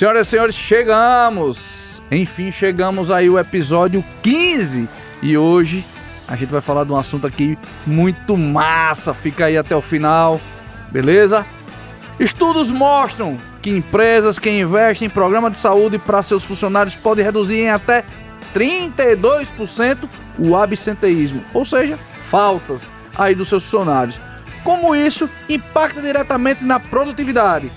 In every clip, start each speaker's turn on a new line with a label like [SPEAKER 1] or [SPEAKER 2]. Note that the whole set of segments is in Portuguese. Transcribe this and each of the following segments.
[SPEAKER 1] Senhoras e senhores, chegamos! Enfim, chegamos aí o episódio 15 e hoje a gente vai falar de um assunto aqui muito massa. Fica aí até o final, beleza? Estudos mostram que empresas que investem em programa de saúde para seus funcionários podem reduzir em até 32% o absenteísmo, ou seja, faltas aí dos seus funcionários. Como isso impacta diretamente na produtividade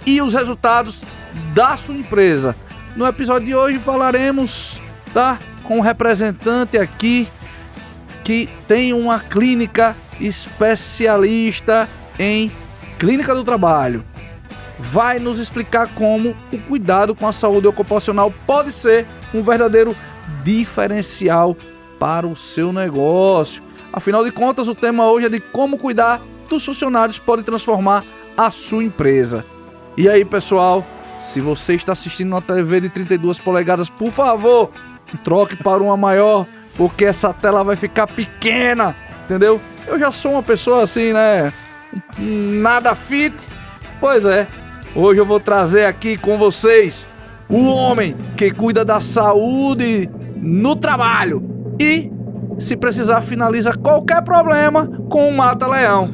[SPEAKER 1] e os resultados da sua empresa. No episódio de hoje falaremos, com um representante aqui que tem uma clínica especialista em clínica do trabalho. Vai nos explicar como o cuidado com a saúde ocupacional pode ser um verdadeiro diferencial para o seu negócio. Afinal de contas, o tema hoje é de como cuidar dos funcionários pode transformar a sua empresa. E aí, pessoal, se você está assistindo uma TV de 32 polegadas, por favor, troque para uma maior, porque essa tela vai ficar pequena, entendeu? Eu já sou uma pessoa assim, né? Nada fit. Pois é, hoje eu vou trazer aqui com vocês o homem que cuida da saúde no trabalho e, se precisar, finaliza qualquer problema com o Mata-Leão.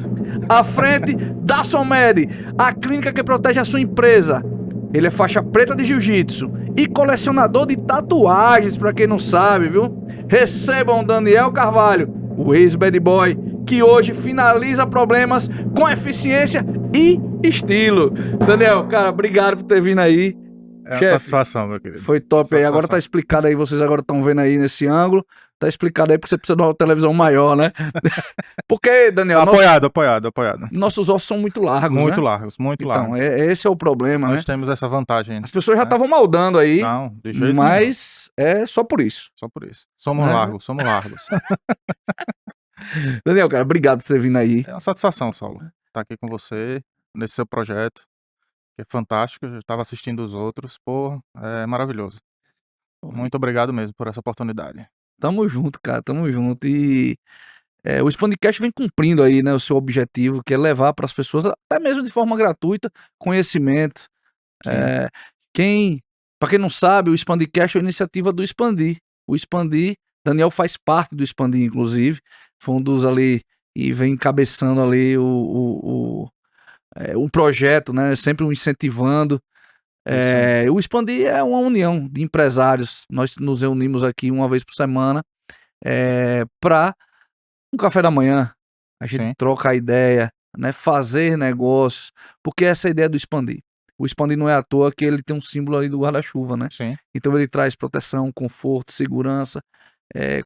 [SPEAKER 1] À frente da Somed, a clínica que protege a sua empresa. Ele é faixa preta de jiu-jitsu e colecionador de tatuagens, pra quem não sabe, viu? Recebam Daniel Carvalho, o ex-bad boy, que hoje finaliza problemas com eficiência e estilo. Daniel, cara, obrigado por ter vindo aí.
[SPEAKER 2] É uma
[SPEAKER 1] Chefe,
[SPEAKER 2] satisfação, meu querido.
[SPEAKER 1] foi top aí.
[SPEAKER 2] Satisfação.
[SPEAKER 1] Agora tá explicado aí, vocês agora estão vendo aí nesse ângulo. Tá explicado aí porque você precisa de uma televisão maior, né? Porque, Daniel,
[SPEAKER 2] Apoiado.
[SPEAKER 1] nossos ossos são muito largos,
[SPEAKER 2] Muito
[SPEAKER 1] né?
[SPEAKER 2] largos, muito
[SPEAKER 1] Então,
[SPEAKER 2] largos.
[SPEAKER 1] esse é o problema,
[SPEAKER 2] Nós
[SPEAKER 1] né?
[SPEAKER 2] temos essa vantagem.
[SPEAKER 1] As pessoas já estavam maldando aí,
[SPEAKER 2] Não, de jeito nenhum.
[SPEAKER 1] mas é só por isso.
[SPEAKER 2] Só por isso. Somos
[SPEAKER 1] Né?
[SPEAKER 2] largos, somos largos.
[SPEAKER 1] Daniel, cara, obrigado por ter vindo aí.
[SPEAKER 2] É uma satisfação, Saulo, estar aqui com você, nesse seu projeto, que é fantástico. Eu já estava assistindo os outros, pô, é maravilhoso. Muito obrigado mesmo por essa oportunidade.
[SPEAKER 1] Tamo junto, cara, tamo junto. E o Expandcast vem cumprindo aí, né, o seu objetivo, que é levar para as pessoas, até mesmo de forma gratuita, conhecimento. Para quem não sabe, o Expandcast é uma iniciativa do Expandir. O Expandir, Daniel faz parte do Expandir, inclusive, foi um dos ali e vem encabeçando ali o projeto, né, sempre o incentivando. O Expandir é uma união de empresários. Nós nos reunimos aqui uma vez por semana para um café da manhã. A gente troca a ideia, né, fazer negócios, porque essa é a ideia do Expandir. O Expandir não é à toa que ele tem um símbolo ali do guarda-chuva, né?
[SPEAKER 2] Sim.
[SPEAKER 1] Então ele traz proteção, conforto, segurança,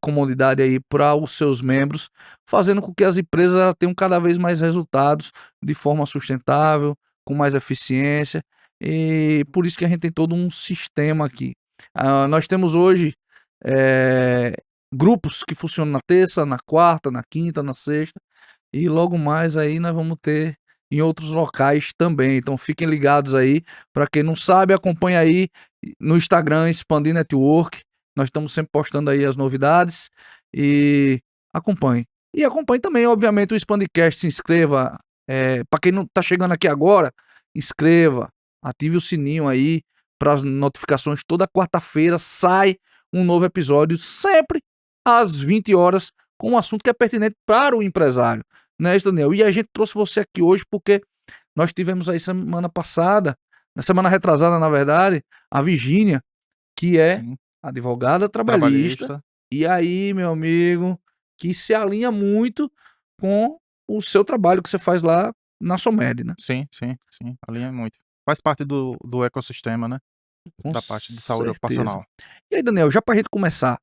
[SPEAKER 1] comodidade aí para os seus membros, fazendo com que as empresas tenham cada vez mais resultados de forma sustentável, com mais eficiência. E por isso que a gente tem todo um sistema aqui. Nós temos hoje grupos que funcionam na terça, na quarta, na quinta, na sexta, e logo mais aí nós vamos ter em outros locais também. Então fiquem ligados aí. Para quem não sabe, acompanha aí no Instagram Expandir Network. Nós estamos sempre postando aí as novidades e acompanhe. E acompanhe também, obviamente, o Expandcast. Se inscreva. Para quem não tá chegando aqui agora, inscreva. Ative o sininho aí para as notificações. Toda quarta-feira sai um novo episódio, sempre às 20 horas, com um assunto que é pertinente para o empresário. Né, Daniel? E a gente trouxe você aqui hoje porque nós tivemos aí semana passada, na semana retrasada, na verdade, a Virgínia, que é advogada trabalhista. E aí, meu amigo, que se alinha muito com o seu trabalho que você faz lá na Somed, né?
[SPEAKER 2] Sim. Alinha muito. Faz parte do ecossistema, né? Da parte de saúde ocupacional.
[SPEAKER 1] E aí, Daniel, já pra gente começar,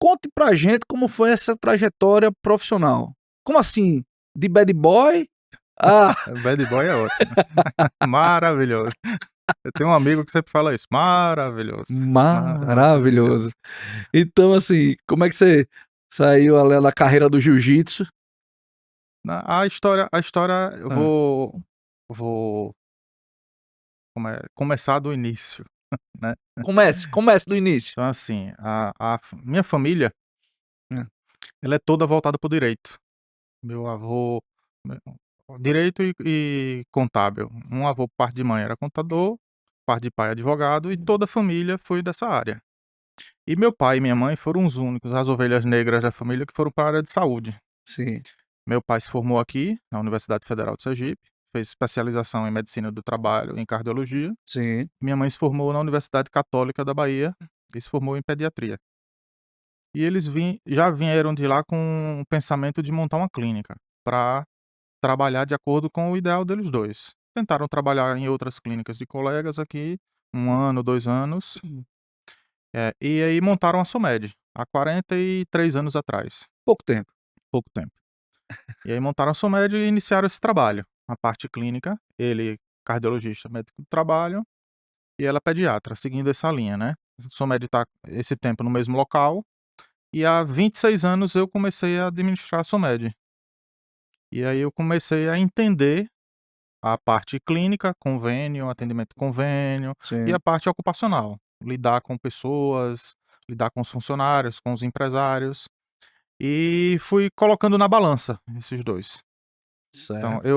[SPEAKER 1] conte pra gente como foi essa trajetória profissional. Como assim? De bad boy?
[SPEAKER 2] Bad boy é ótimo. Maravilhoso. Eu tenho um amigo que sempre fala isso. Maravilhoso.
[SPEAKER 1] Maravilhoso. Então, assim, como é que você saiu ali da carreira do jiu-jitsu?
[SPEAKER 2] A história eu vou começar do início, né?
[SPEAKER 1] Comece do início.
[SPEAKER 2] Então, assim, a minha família,
[SPEAKER 1] É.
[SPEAKER 2] ela é toda voltada pro direito. Meu avô, direito e contábil. Um avô, parte de mãe, era contador, parte de pai é advogado e toda a família foi dessa área. E meu pai e minha mãe foram os únicos, as ovelhas negras da família, que foram para a área de saúde.
[SPEAKER 1] Sim,
[SPEAKER 2] Meu pai se formou aqui, na Universidade Federal de Sergipe, fez especialização em medicina do trabalho e em cardiologia.
[SPEAKER 1] sim,
[SPEAKER 2] Minha mãe se formou na Universidade Católica da Bahia e se formou em pediatria. E eles já vieram de lá com o pensamento de montar uma clínica para trabalhar de acordo com o ideal deles dois. Tentaram trabalhar em outras clínicas de colegas aqui, 1 ano, 2 anos, e aí montaram a Somed, há 43 anos atrás,
[SPEAKER 1] pouco tempo.
[SPEAKER 2] pouco tempo. E aí montaram a Somed e iniciaram esse trabalho. A parte clínica, ele cardiologista, médico do trabalho, e ela pediatra, seguindo essa linha, né. A Somed está esse tempo no mesmo local, e há 26 anos eu comecei a administrar a Somed. E aí eu comecei a entender a parte clínica, convênio, atendimento convênio, e a
[SPEAKER 1] Sim,
[SPEAKER 2] parte ocupacional, lidar com pessoas, lidar com os funcionários, com os empresários, e fui colocando na balança esses 2. Então
[SPEAKER 1] certo.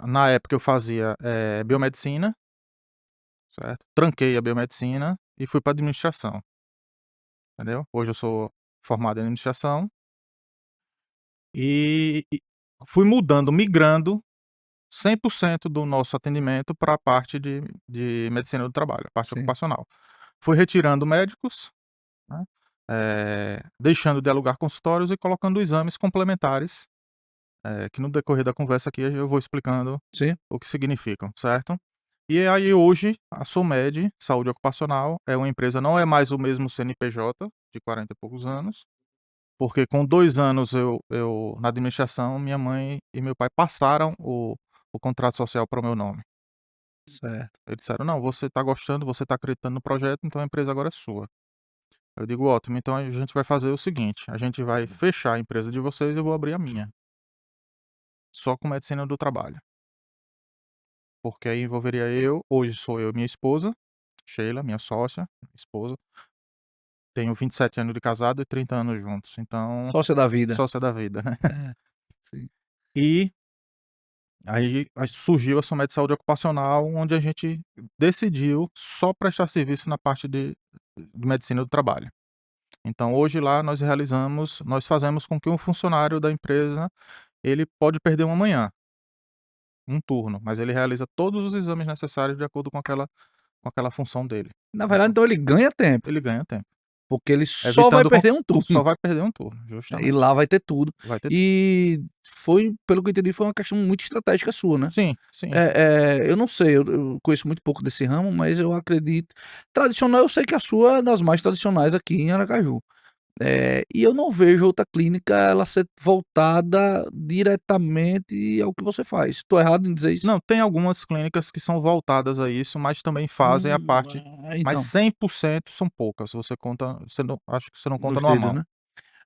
[SPEAKER 2] na época eu fazia, biomedicina, certo, tranquei a biomedicina e fui para administração, entendeu. Hoje eu sou formado em administração e fui mudando, migrando 100% do nosso atendimento para a parte de medicina do trabalho, a parte
[SPEAKER 1] Sim.
[SPEAKER 2] ocupacional. Fui retirando médicos, né, deixando de alugar consultórios e colocando exames complementares, que no decorrer da conversa aqui eu vou explicando
[SPEAKER 1] Sim,
[SPEAKER 2] o que significam, certo? E aí hoje a Somed Saúde Ocupacional é uma empresa, não é mais o mesmo CNPJ de 40 e poucos anos, porque com 2 anos eu na administração, minha mãe e meu pai passaram o contrato social para o meu nome.
[SPEAKER 1] certo.
[SPEAKER 2] Eles disseram: "Não, você está gostando, você está acreditando no projeto, então a empresa agora é sua". Eu digo: "Ótimo, então a gente vai fazer o seguinte, a gente vai fechar a empresa de vocês e eu vou abrir a minha, só com medicina do trabalho". Porque aí envolveria hoje sou eu e minha esposa, Sheila, minha sócia, minha esposa, tenho 27 anos de casado e 30 anos juntos, então
[SPEAKER 1] Sócia da vida.
[SPEAKER 2] sócia da vida, né.
[SPEAKER 1] É, sim.
[SPEAKER 2] E aí surgiu a Somed Saúde Ocupacional, onde a gente decidiu só prestar serviço na parte de medicina do trabalho. Então hoje lá nós fazemos com que um funcionário da empresa, ele pode perder uma manhã, um turno, mas ele realiza todos os exames necessários de acordo com aquela função dele.
[SPEAKER 1] Na verdade,
[SPEAKER 2] Então,
[SPEAKER 1] então ele ganha tempo,
[SPEAKER 2] ele ganha tempo,
[SPEAKER 1] porque ele só vai
[SPEAKER 2] evitando
[SPEAKER 1] perder um turno.
[SPEAKER 2] só vai perder um turno,
[SPEAKER 1] E
[SPEAKER 2] justamente.
[SPEAKER 1] lá vai ter tudo.
[SPEAKER 2] Vai ter tudo.
[SPEAKER 1] E foi, pelo que eu entendi, foi uma questão muito estratégica sua, né?
[SPEAKER 2] Sim, sim.
[SPEAKER 1] Eu não sei, eu conheço muito pouco desse ramo, mas eu acredito. Tradicional, eu sei que a sua é das mais tradicionais aqui em Aracaju. E eu não vejo outra clínica ela ser voltada diretamente ao que você faz. Tô errado em dizer isso?
[SPEAKER 2] Não, tem algumas clínicas que são voltadas a isso, mas também fazem a parte, mas
[SPEAKER 1] Então,
[SPEAKER 2] 100% são poucas, você não, acho que você não conta
[SPEAKER 1] nos
[SPEAKER 2] numa
[SPEAKER 1] dedos,
[SPEAKER 2] mão,
[SPEAKER 1] né?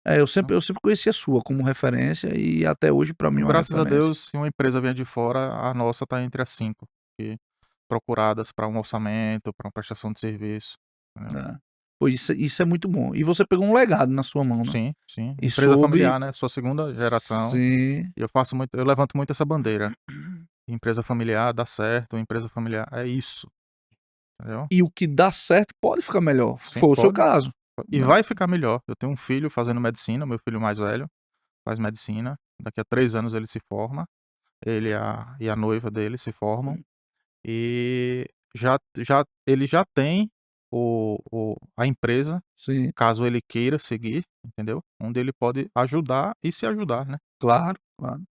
[SPEAKER 1] Eu
[SPEAKER 2] né.
[SPEAKER 1] sempre conheci a sua como referência e até hoje pra mim é uma
[SPEAKER 2] Graças a
[SPEAKER 1] referência.
[SPEAKER 2] Deus, se uma empresa vier de fora, a nossa está entre as 5 que procuradas para um orçamento, para uma prestação de serviço, entendeu.
[SPEAKER 1] Né. Pô, isso é muito bom. E você pegou um legado na sua mão, né?
[SPEAKER 2] Sim, sim,
[SPEAKER 1] E
[SPEAKER 2] empresa
[SPEAKER 1] soube
[SPEAKER 2] familiar, né, sou a 2ª geração,
[SPEAKER 1] sim.
[SPEAKER 2] e eu levanto muito essa bandeira, empresa familiar dá certo, empresa familiar é isso, entendeu.
[SPEAKER 1] E o que dá certo pode ficar melhor.
[SPEAKER 2] Sim,
[SPEAKER 1] Foi o seu
[SPEAKER 2] pode.
[SPEAKER 1] caso,
[SPEAKER 2] E
[SPEAKER 1] né?
[SPEAKER 2] vai ficar melhor. Eu tenho um filho fazendo medicina, meu filho mais velho faz medicina, daqui a 3 anos ele se forma, ele e a noiva dele se formam, e ele já tem a empresa,
[SPEAKER 1] Sim,
[SPEAKER 2] caso ele queira seguir, entendeu, onde ele pode ajudar e se ajudar, né.
[SPEAKER 1] claro, claro.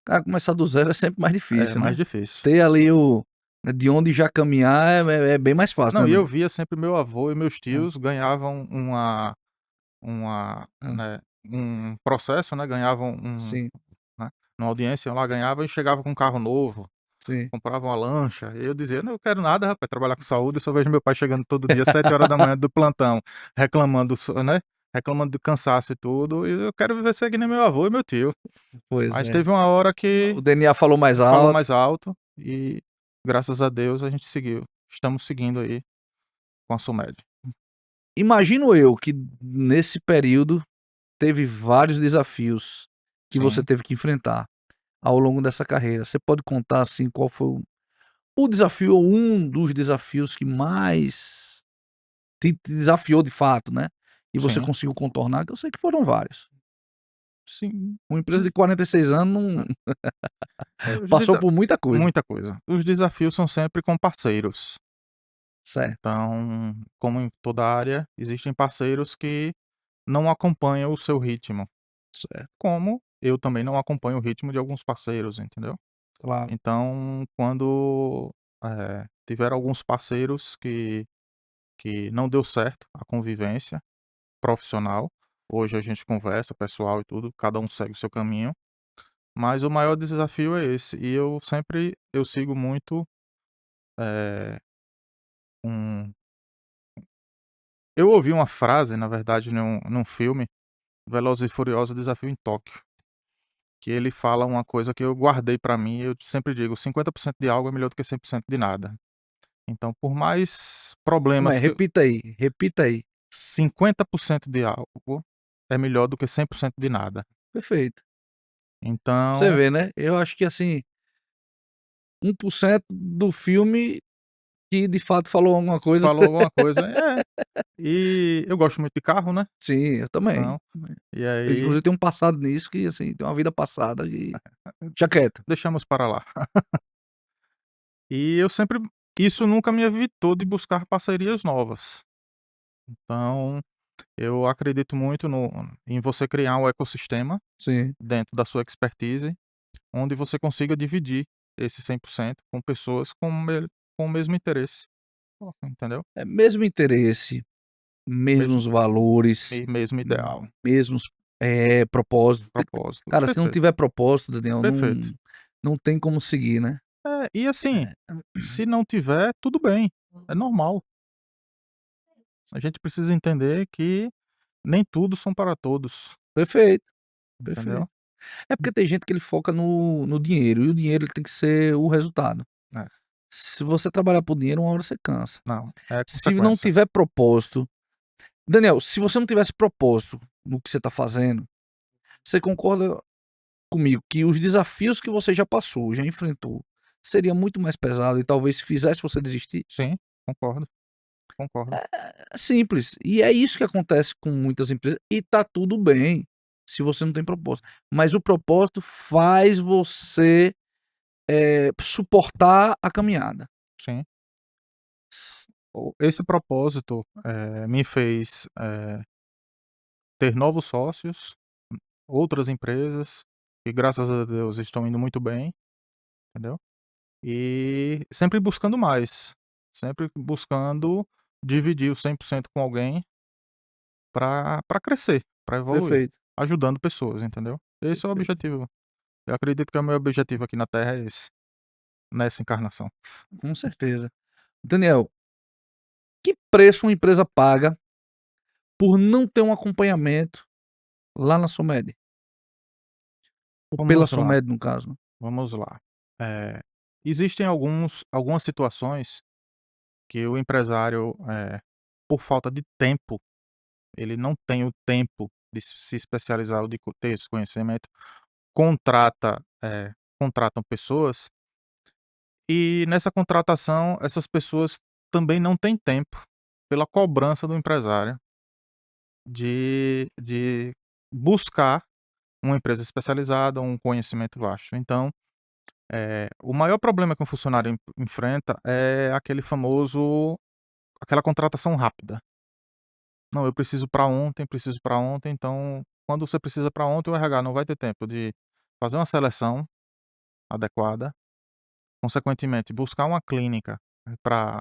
[SPEAKER 1] Cara, começar do zero é sempre mais
[SPEAKER 2] É
[SPEAKER 1] difícil,
[SPEAKER 2] mais
[SPEAKER 1] né?
[SPEAKER 2] difícil.
[SPEAKER 1] Ter ali de onde já caminhar é bem mais fácil,
[SPEAKER 2] Não, e
[SPEAKER 1] né?
[SPEAKER 2] eu via sempre meu avô e meus
[SPEAKER 1] Hã,
[SPEAKER 2] tios ganhavam uma,
[SPEAKER 1] hã,
[SPEAKER 2] né, um processo, né, ganhavam
[SPEAKER 1] sim,
[SPEAKER 2] né, numa audiência lá, ganhava e chegava com um carro novo,
[SPEAKER 1] sim.
[SPEAKER 2] comprava uma lancha, e eu dizia: "Não, eu quero nada rapaz, trabalhar com saúde", eu só vejo meu pai chegando todo dia 7 horas da manhã do plantão, reclamando né, reclamando do cansaço e tudo, e eu quero viver ser que nem meu avô e meu tio.
[SPEAKER 1] Pois
[SPEAKER 2] Mas
[SPEAKER 1] é.
[SPEAKER 2] teve uma hora
[SPEAKER 1] O
[SPEAKER 2] que
[SPEAKER 1] DNA falou mais
[SPEAKER 2] falou
[SPEAKER 1] alto.
[SPEAKER 2] mais alto e, graças a Deus, a gente seguiu. Estamos seguindo aí com a Sumed.
[SPEAKER 1] Imagino eu que nesse período teve vários desafios que você
[SPEAKER 2] Sim.
[SPEAKER 1] teve que enfrentar ao longo dessa carreira. Você pode contar, assim, qual foi o desafio ou um dos desafios que mais te desafiou de fato, né, e você
[SPEAKER 2] Sim,
[SPEAKER 1] conseguiu contornar, que eu sei que foram vários.
[SPEAKER 2] sim.
[SPEAKER 1] Uma empresa de 46 anos não
[SPEAKER 2] Os
[SPEAKER 1] passou
[SPEAKER 2] desa
[SPEAKER 1] por muita coisa.
[SPEAKER 2] muita coisa. Os desafios são sempre com parceiros.
[SPEAKER 1] Certo,
[SPEAKER 2] Então, como em toda área, existem parceiros que não acompanham o seu ritmo,
[SPEAKER 1] certo,
[SPEAKER 2] como eu também não acompanho o ritmo de alguns parceiros, entendeu?
[SPEAKER 1] claro.
[SPEAKER 2] Então, quando, tiveram alguns parceiros que não deu certo a convivência profissional, hoje a gente conversa, pessoal e tudo, cada um segue o seu caminho, mas o maior desafio é esse, e eu sigo muito, eh, um eu ouvi uma frase, na verdade, num filme, Velozes e Furiosos: Desafio em Tóquio, que ele fala uma coisa que eu guardei pra mim, eu sempre digo: 50% de algo é melhor do que 100% de nada. Então, por mais
[SPEAKER 1] Como é?
[SPEAKER 2] problemas que eu
[SPEAKER 1] Repita aí, repita aí.
[SPEAKER 2] 50% de algo é melhor do que 100% de nada.
[SPEAKER 1] Perfeito. Você
[SPEAKER 2] Então,
[SPEAKER 1] vê, né, eu acho que, assim, 1% do filme que de fato falou alguma coisa.
[SPEAKER 2] falou alguma coisa e eu gosto muito de carro, né,
[SPEAKER 1] Sim, eu também.
[SPEAKER 2] então, e
[SPEAKER 1] Eu
[SPEAKER 2] aí
[SPEAKER 1] inclusive tenho um passado nisso que, assim, tenho uma vida passada e deixa quieto.
[SPEAKER 2] deixamos para lá. E eu sempre isso nunca me evitou de buscar parcerias novas. Então, eu acredito muito no em você criar um ecossistema
[SPEAKER 1] Sim.
[SPEAKER 2] dentro da sua expertise, onde você consiga dividir esse 100% com pessoas com o mesmo interesse, entendeu?
[SPEAKER 1] É mesmo interesse,
[SPEAKER 2] Mesmo
[SPEAKER 1] mesmos valores,
[SPEAKER 2] mesmo ideal,
[SPEAKER 1] mesmos, propósito.
[SPEAKER 2] propósito.
[SPEAKER 1] Cara, se não
[SPEAKER 2] Perfeito,
[SPEAKER 1] tiver propósito, Daniel,
[SPEAKER 2] perfeito.
[SPEAKER 1] não tem como seguir, né.
[SPEAKER 2] E assim,
[SPEAKER 1] É,
[SPEAKER 2] se não tiver, tudo bem, é normal. A gente precisa entender que nem tudo são para todos,
[SPEAKER 1] perfeito,
[SPEAKER 2] entendeu?
[SPEAKER 1] perfeito. É porque tem gente que ele foca no dinheiro, e o dinheiro ele tem que ser o resultado.
[SPEAKER 2] É,
[SPEAKER 1] Se você trabalhar por dinheiro, uma hora você cansa.
[SPEAKER 2] não, é
[SPEAKER 1] Se não
[SPEAKER 2] consequência.
[SPEAKER 1] tiver propósito, Daniel, se você não tivesse propósito no que você está fazendo, você concorda comigo que os desafios que você já passou, já enfrentou, seria muito mais pesado e talvez fizesse você desistir?
[SPEAKER 2] Sim, concordo, concordo.
[SPEAKER 1] É simples. E é isso que acontece com muitas empresas e tá tudo bem, se você não tem propósito. Mas o propósito faz você, suportar a caminhada.
[SPEAKER 2] Sim.
[SPEAKER 1] S
[SPEAKER 2] Esse propósito, me fez, ter novos sócios, outras empresas, que graças a Deus estão indo muito bem, entendeu? E sempre buscando mais, sempre buscando dividir o 100% com alguém para crescer, para evoluir,
[SPEAKER 1] Perfeito,
[SPEAKER 2] ajudando pessoas, entendeu? Esse é o
[SPEAKER 1] perfeito.
[SPEAKER 2] objetivo. Eu acredito que o meu objetivo aqui na Terra é esse, nessa encarnação.
[SPEAKER 1] Com certeza. Daniel, que preço uma empresa paga por não ter um acompanhamento lá na Somed? Ou pela
[SPEAKER 2] Vamos lá,
[SPEAKER 1] Somed, no caso, né?
[SPEAKER 2] vamos lá. Eh, existem algumas situações que o empresário, por falta de tempo, ele não tem o tempo de se especializar ou de ter esse conhecimento, contrata, contratam pessoas e nessa contratação essas pessoas também não têm tempo, pela cobrança do empresário, de buscar uma empresa especializada, um conhecimento vasto. Então, o maior problema que um funcionário enfrenta é aquela contratação rápida. Não, eu preciso para ontem, então quando você precisa para ontem, o RH não vai ter tempo de fazer uma seleção adequada, consequentemente buscar uma clínica para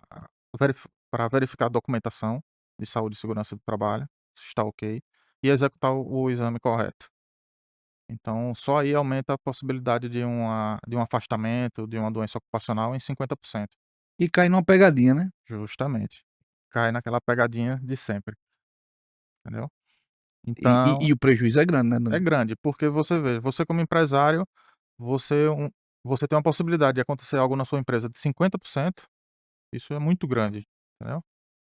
[SPEAKER 2] verificar a documentação de saúde e segurança do trabalho, se está ok, e executar o exame correto. Então só aí aumenta a possibilidade de um afastamento, de uma doença ocupacional em 50%.
[SPEAKER 1] E cair numa pegadinha, né?
[SPEAKER 2] Justamente. Cai naquela pegadinha de sempre, entendeu?
[SPEAKER 1] E e
[SPEAKER 2] Então
[SPEAKER 1] e o prejuízo é grande, né,
[SPEAKER 2] é
[SPEAKER 1] Daniel?
[SPEAKER 2] grande, porque você vê, você como empresário, você um você tem uma possibilidade de acontecer algo na sua empresa de 50%, isso é muito grande, entendeu?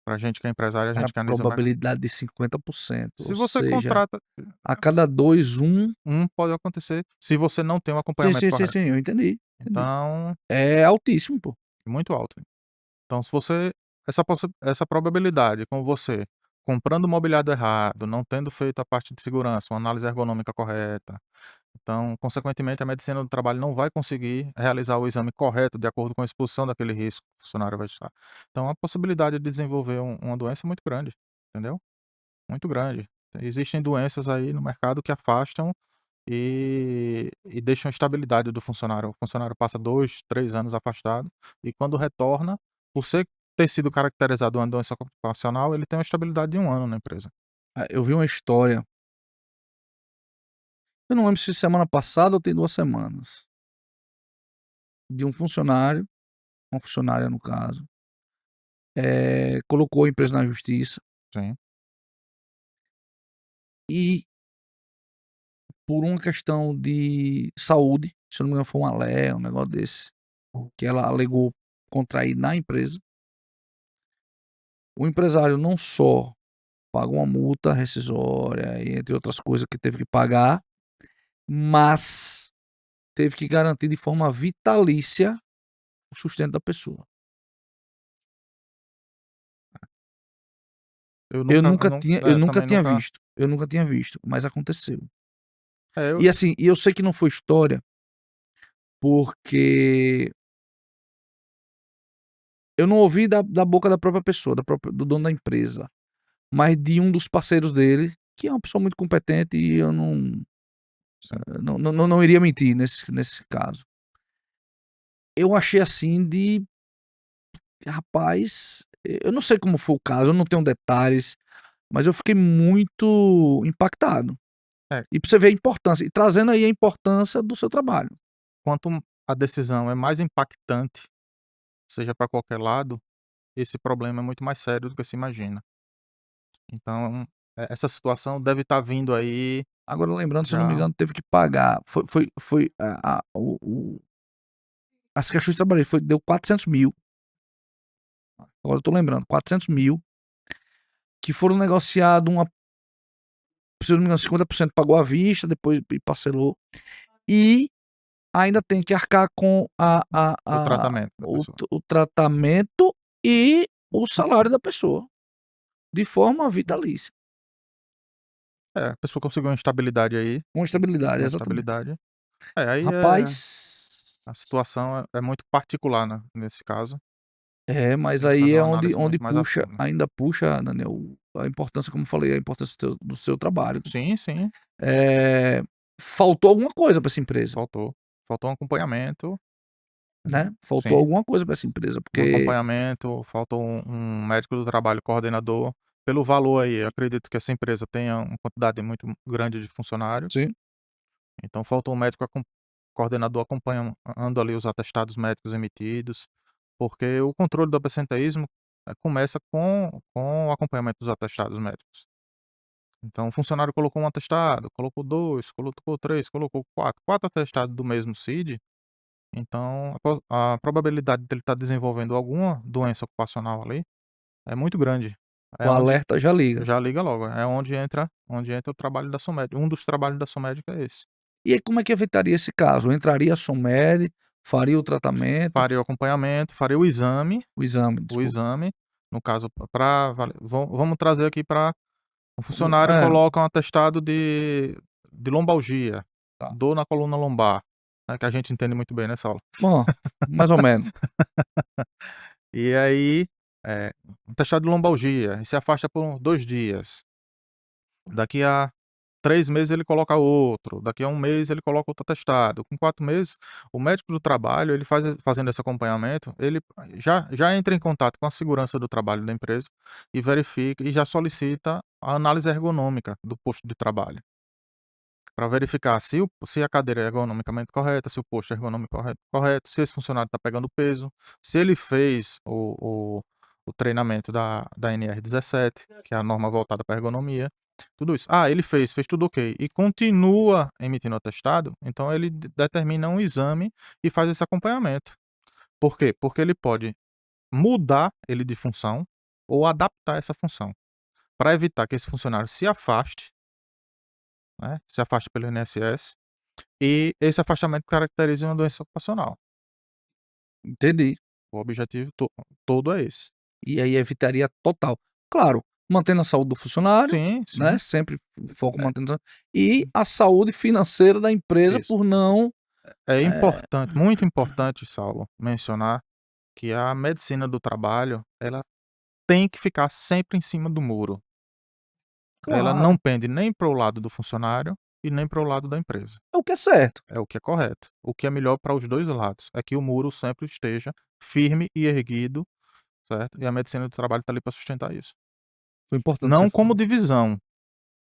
[SPEAKER 2] Pra gente que é empresário, a
[SPEAKER 1] Cara,
[SPEAKER 2] gente que analisa mais.
[SPEAKER 1] probabilidade de 50%, ou
[SPEAKER 2] Se você
[SPEAKER 1] seja,
[SPEAKER 2] contrata
[SPEAKER 1] a cada 2 um.
[SPEAKER 2] pode acontecer, se você não tem o
[SPEAKER 1] Sim,
[SPEAKER 2] acompanhamento
[SPEAKER 1] sim, sim,
[SPEAKER 2] correto.
[SPEAKER 1] sim, eu entendi, entendi.
[SPEAKER 2] Então,
[SPEAKER 1] É altíssimo, pô.
[SPEAKER 2] muito alto. Então se você essa probabilidade com você comprando mobiliário errado, não tendo feito a parte de segurança, uma análise ergonômica correta, então, consequentemente, a medicina do trabalho não vai conseguir realizar o exame correto de acordo com a exposição daquele risco que o funcionário vai estar. Então, a possibilidade de desenvolver uma doença é muito grande, entendeu? Muito grande. Existem doenças aí no mercado que afastam e deixam a estabilidade do funcionário. O funcionário passa 2, 3 anos afastado e quando retorna, por ter sido caracterizado uma doença ocupacional, ele tem uma estabilidade de 1 ano na empresa.
[SPEAKER 1] Eu vi uma história, eu não lembro se semana passada ou tem 2 semanas, de um funcionário, uma funcionária no caso, colocou a empresa na justiça
[SPEAKER 2] Sim,
[SPEAKER 1] e por uma questão de saúde, se eu não me engano foi um alé, um negócio desse, que ela alegou contrair na empresa, o empresário não só pagou uma multa rescisória e entre outras coisas que teve que pagar, mas teve que garantir de forma vitalícia o sustento da pessoa. Eu nunca
[SPEAKER 2] também
[SPEAKER 1] tinha
[SPEAKER 2] nunca.
[SPEAKER 1] visto, mas aconteceu.
[SPEAKER 2] É, eu
[SPEAKER 1] E assim, e eu sei que não foi história, porque eu não ouvi da boca da própria pessoa, do dono da empresa, mas de um dos parceiros dele, que é uma pessoa muito competente e eu
[SPEAKER 2] sim.
[SPEAKER 1] não iria mentir nesse caso. Eu achei assim de rapaz, eu não sei como foi o caso, eu não tenho detalhes, mas eu fiquei muito impactado.
[SPEAKER 2] É,
[SPEAKER 1] E pra você ver a importância, e trazendo aí a importância do seu trabalho.
[SPEAKER 2] quanto a decisão é mais impactante, seja para qualquer lado, esse problema é muito mais sério do que se imagina. Então, essa situação deve estar vindo aí
[SPEAKER 1] Agora lembrando, se eu não me
[SPEAKER 2] já.
[SPEAKER 1] engano, teve que pagar, foi as questões de trabalho, deu 400.000, agora eu tô lembrando, 400.000, que foram negociados se eu não me engano, 50% pagou à vista, depois parcelou, e ainda tem que arcar com
[SPEAKER 2] O tratamento da pessoa.
[SPEAKER 1] o tratamento e o salário da pessoa, de forma vitalícia,
[SPEAKER 2] É, a pessoa conseguiu uma estabilidade aí,
[SPEAKER 1] com estabilidade,
[SPEAKER 2] uma
[SPEAKER 1] exatamente.
[SPEAKER 2] estabilidade. Aí
[SPEAKER 1] Rapaz,
[SPEAKER 2] a situação é muito particular, né, nesse caso,
[SPEAKER 1] mas
[SPEAKER 2] tem que
[SPEAKER 1] aí
[SPEAKER 2] fazer
[SPEAKER 1] é
[SPEAKER 2] uma
[SPEAKER 1] onde
[SPEAKER 2] análise muito mais a
[SPEAKER 1] puxa,
[SPEAKER 2] fundo.
[SPEAKER 1] ainda puxa, Daniel, a importância, como eu falei, a importância do seu trabalho.
[SPEAKER 2] Sim, sim,
[SPEAKER 1] Faltou alguma coisa para essa empresa,
[SPEAKER 2] faltou. Faltou um acompanhamento,
[SPEAKER 1] né, faltou
[SPEAKER 2] sim,
[SPEAKER 1] alguma coisa para essa empresa,
[SPEAKER 2] um
[SPEAKER 1] porque
[SPEAKER 2] acompanhamento, faltou um médico do trabalho coordenador. Pelo valor aí, eu acredito que essa empresa tenha uma quantidade muito grande de funcionários,
[SPEAKER 1] sim,
[SPEAKER 2] então faltou um médico coordenador acompanhando ali os atestados médicos emitidos, porque o controle do absenteísmo, começa com o acompanhamento dos atestados médicos. Então o funcionário colocou um atestado, colocou 2, colocou 3, colocou 4 atestados do mesmo CID, então a probabilidade dele estar desenvolvendo alguma doença ocupacional ali é muito grande.
[SPEAKER 1] o
[SPEAKER 2] É onde
[SPEAKER 1] alerta já liga.
[SPEAKER 2] já liga logo, é onde entra o trabalho da SOMED. Um dos trabalhos da SOMED é esse.
[SPEAKER 1] E aí como é que evitaria esse caso? Entraria a SOMED, faria o tratamento,
[SPEAKER 2] Faria o acompanhamento, faria
[SPEAKER 1] o exame,
[SPEAKER 2] o
[SPEAKER 1] desculpa.
[SPEAKER 2] exame, no caso para vamos trazer aqui para um funcionário coloca um atestado de lombalgia,
[SPEAKER 1] Tá.
[SPEAKER 2] dor na coluna lombar, né, que a gente entende muito bem nessa aula.
[SPEAKER 1] Bom, mais ou menos.
[SPEAKER 2] E aí, um atestado de lombalgia, e se afasta por 2 dias. Daqui a 3 meses ele coloca outro, daqui a 1 mês ele coloca outro atestado, com 4 meses, o médico do trabalho, ele fazendo esse acompanhamento, ele já entra em contato com a segurança do trabalho da empresa e verifica e já solicita a análise ergonômica do posto de trabalho, para verificar se a cadeira é ergonomicamente correta, se o posto é ergonômico correto, se esse funcionário está pegando peso, se ele fez o treinamento da NR17, que é a norma voltada para ergonomia, tudo isso. Ah, ele fez tudo ok, e continua emitindo atestado, então ele determina um exame e faz esse acompanhamento. Por quê? Porque ele pode mudar ele de função ou adaptar essa função, para evitar que esse funcionário se afaste, né, se afaste pelo INSS, e esse afastamento caracteriza uma doença ocupacional.
[SPEAKER 1] Entendi.
[SPEAKER 2] O objetivo todo é esse.
[SPEAKER 1] E aí evitaria total. Claro, mantendo a saúde do funcionário,
[SPEAKER 2] Sim,
[SPEAKER 1] né?
[SPEAKER 2] sim.
[SPEAKER 1] Sempre foco
[SPEAKER 2] É,
[SPEAKER 1] mantendo. E a saúde financeira da empresa
[SPEAKER 2] isso.
[SPEAKER 1] por não.
[SPEAKER 2] É
[SPEAKER 1] É,
[SPEAKER 2] importante, muito importante, Saulo, mencionar que a medicina do trabalho, ela tem que ficar sempre em cima do muro. Ela não
[SPEAKER 1] claro,
[SPEAKER 2] pende nem para o lado do funcionário e nem para o lado da empresa.
[SPEAKER 1] é o que é certo.
[SPEAKER 2] É o que é correto. O que é melhor para os 2 lados é que o muro sempre esteja firme e erguido, certo? E a medicina do trabalho está ali para sustentar isso.
[SPEAKER 1] Foi importante você
[SPEAKER 2] Não como
[SPEAKER 1] falar.
[SPEAKER 2] divisão,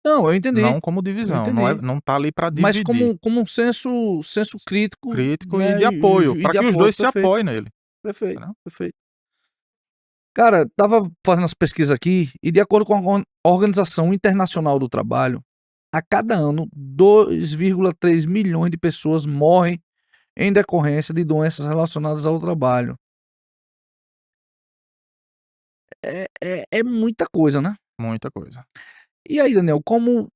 [SPEAKER 1] Não, eu entendi.
[SPEAKER 2] não como
[SPEAKER 1] Eu
[SPEAKER 2] divisão,
[SPEAKER 1] entendi.
[SPEAKER 2] não tá ali para
[SPEAKER 1] Mas
[SPEAKER 2] dividir.
[SPEAKER 1] como um senso crítico,
[SPEAKER 2] Crítico e
[SPEAKER 1] né?
[SPEAKER 2] de apoio,
[SPEAKER 1] E
[SPEAKER 2] para
[SPEAKER 1] de
[SPEAKER 2] que os
[SPEAKER 1] apoio.
[SPEAKER 2] 2 se
[SPEAKER 1] Perfeito,
[SPEAKER 2] apoiem nele,
[SPEAKER 1] perfeito,
[SPEAKER 2] entendeu?
[SPEAKER 1] perfeito. Cara, tava fazendo as pesquisas aqui e de acordo com a Organização Internacional do Trabalho, a cada ano 2,3 milhões de pessoas morrem em decorrência de doenças relacionadas ao trabalho. É muita coisa, né?
[SPEAKER 2] Muita coisa.
[SPEAKER 1] E aí, Daniel, como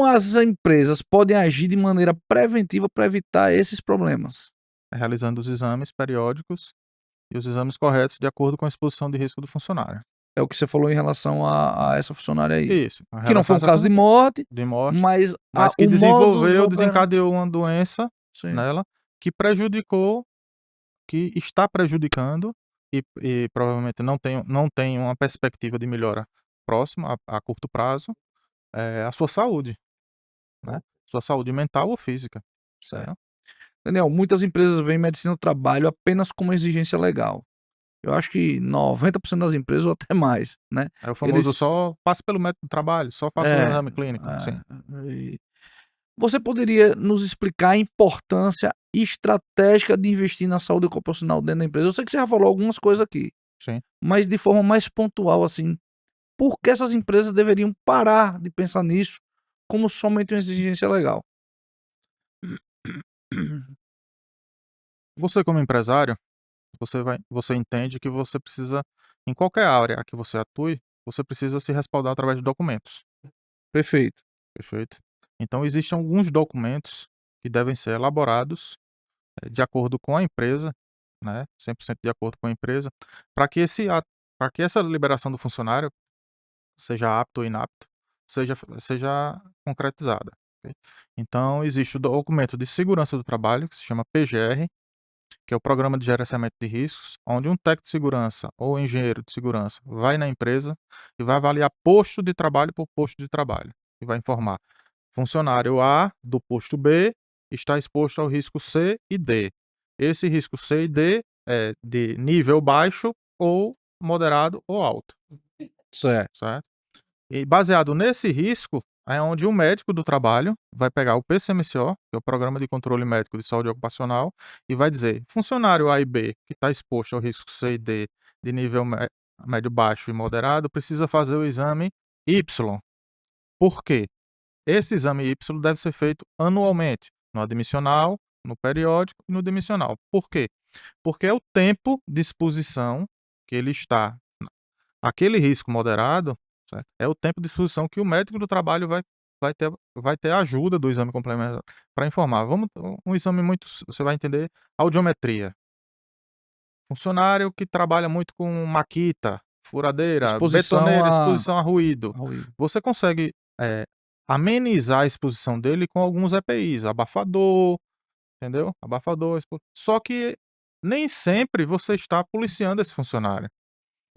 [SPEAKER 1] as empresas podem agir de maneira preventiva para evitar esses problemas?
[SPEAKER 2] Realizando os exames periódicos e os exames corretos de acordo com a exposição de risco do funcionário.
[SPEAKER 1] É o que você falou em relação a essa funcionária aí.
[SPEAKER 2] Isso, em
[SPEAKER 1] Que não
[SPEAKER 2] relação
[SPEAKER 1] foi
[SPEAKER 2] a
[SPEAKER 1] um
[SPEAKER 2] essa
[SPEAKER 1] caso de morte,
[SPEAKER 2] de morte,
[SPEAKER 1] mas
[SPEAKER 2] mas que
[SPEAKER 1] o modus operandi.
[SPEAKER 2] desencadeou uma doença
[SPEAKER 1] Sim,
[SPEAKER 2] nela, que prejudicou, que está prejudicando e provavelmente não tem uma perspectiva de melhora próxima, a curto prazo, a sua saúde, né, sua saúde mental ou física,
[SPEAKER 1] certo.
[SPEAKER 2] entendeu.
[SPEAKER 1] Daniel, muitas empresas veem medicina do trabalho apenas como exigência legal. Eu acho que 90% das empresas ou até mais, né,
[SPEAKER 2] É o famoso
[SPEAKER 1] eles
[SPEAKER 2] só passe pelo método do trabalho, só faça o
[SPEAKER 1] é,
[SPEAKER 2] exame clínico, sim.
[SPEAKER 1] e você poderia nos explicar a importância estratégica de investir na saúde ocupacional dentro da empresa? Eu sei que você já falou algumas coisas aqui,
[SPEAKER 2] Sim.
[SPEAKER 1] mas de forma mais pontual, assim, por que essas empresas deveriam parar de pensar nisso como somente uma exigência legal?
[SPEAKER 2] Você como empresário, você entende que você precisa, em qualquer área que você atue, você precisa se respaldar através de documentos,
[SPEAKER 1] Perfeito,
[SPEAKER 2] perfeito? Então existem alguns documentos que devem ser elaborados, de acordo com a empresa, né, 100% de acordo com a empresa, para que para que essa liberação do funcionário, seja apto ou inapto, seja concretizada, ok? Então existe o documento de segurança do trabalho, que se chama PGR, que é o Programa de Gerenciamento de Riscos, onde um técnico de segurança ou engenheiro de segurança vai na empresa e vai avaliar posto de trabalho por posto de trabalho, e vai informar: funcionário A do posto B está exposto ao risco C e D. Esse risco C e D é de nível baixo ou moderado ou alto,
[SPEAKER 1] certo,
[SPEAKER 2] certo? E baseado nesse risco, é onde o médico do trabalho vai pegar o PCMCO, que é o Programa de Controle Médico de Saúde Ocupacional, e vai dizer: funcionário A e B que está exposto ao risco C e D de nível médio, baixo e moderado, precisa fazer o exame Y. Por quê? Esse exame Y deve ser feito anualmente, no admissional, no periódico e no demissional. Por quê? Porque é o tempo de exposição que ele está. Aquele risco moderado, certo, é o tempo de exposição que o médico do trabalho vai ter ajuda do exame complementar para informar. Vamos um exame muito você vai entender: audiometria. Funcionário que trabalha muito com maquita, furadeira,
[SPEAKER 1] exposição
[SPEAKER 2] betoneira,
[SPEAKER 1] a
[SPEAKER 2] exposição a ruído.
[SPEAKER 1] ruído.
[SPEAKER 2] Você consegue, amenizar a exposição dele com alguns EPIs, abafador, entendeu? Abafador, só que nem sempre você está policiando esse funcionário.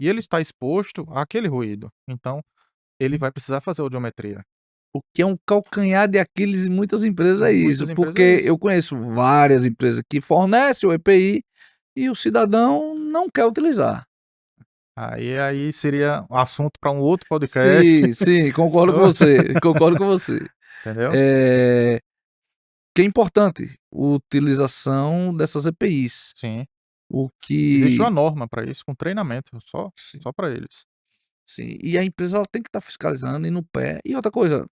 [SPEAKER 2] E ele está exposto àquele ruído, então ele vai precisar fazer audiometria.
[SPEAKER 1] O que é um calcanhar de Aquiles em muitas empresas é isso,
[SPEAKER 2] Muitas empresas é
[SPEAKER 1] porque
[SPEAKER 2] isso.
[SPEAKER 1] eu conheço várias empresas que fornecem o EPI e o cidadão não quer utilizar.
[SPEAKER 2] Aí seria um assunto para um outro podcast,
[SPEAKER 1] Sim, sim, concordo com você, concordo com você.
[SPEAKER 2] entendeu?
[SPEAKER 1] Eh, que é importante a utilização dessas EPIs,
[SPEAKER 2] Sim.
[SPEAKER 1] o
[SPEAKER 2] Existe uma
[SPEAKER 1] que
[SPEAKER 2] norma para isso, com treinamento
[SPEAKER 1] sim,
[SPEAKER 2] só para eles.
[SPEAKER 1] sim, e a empresa ela tem que estar fiscalizando e no pé. E outra coisa,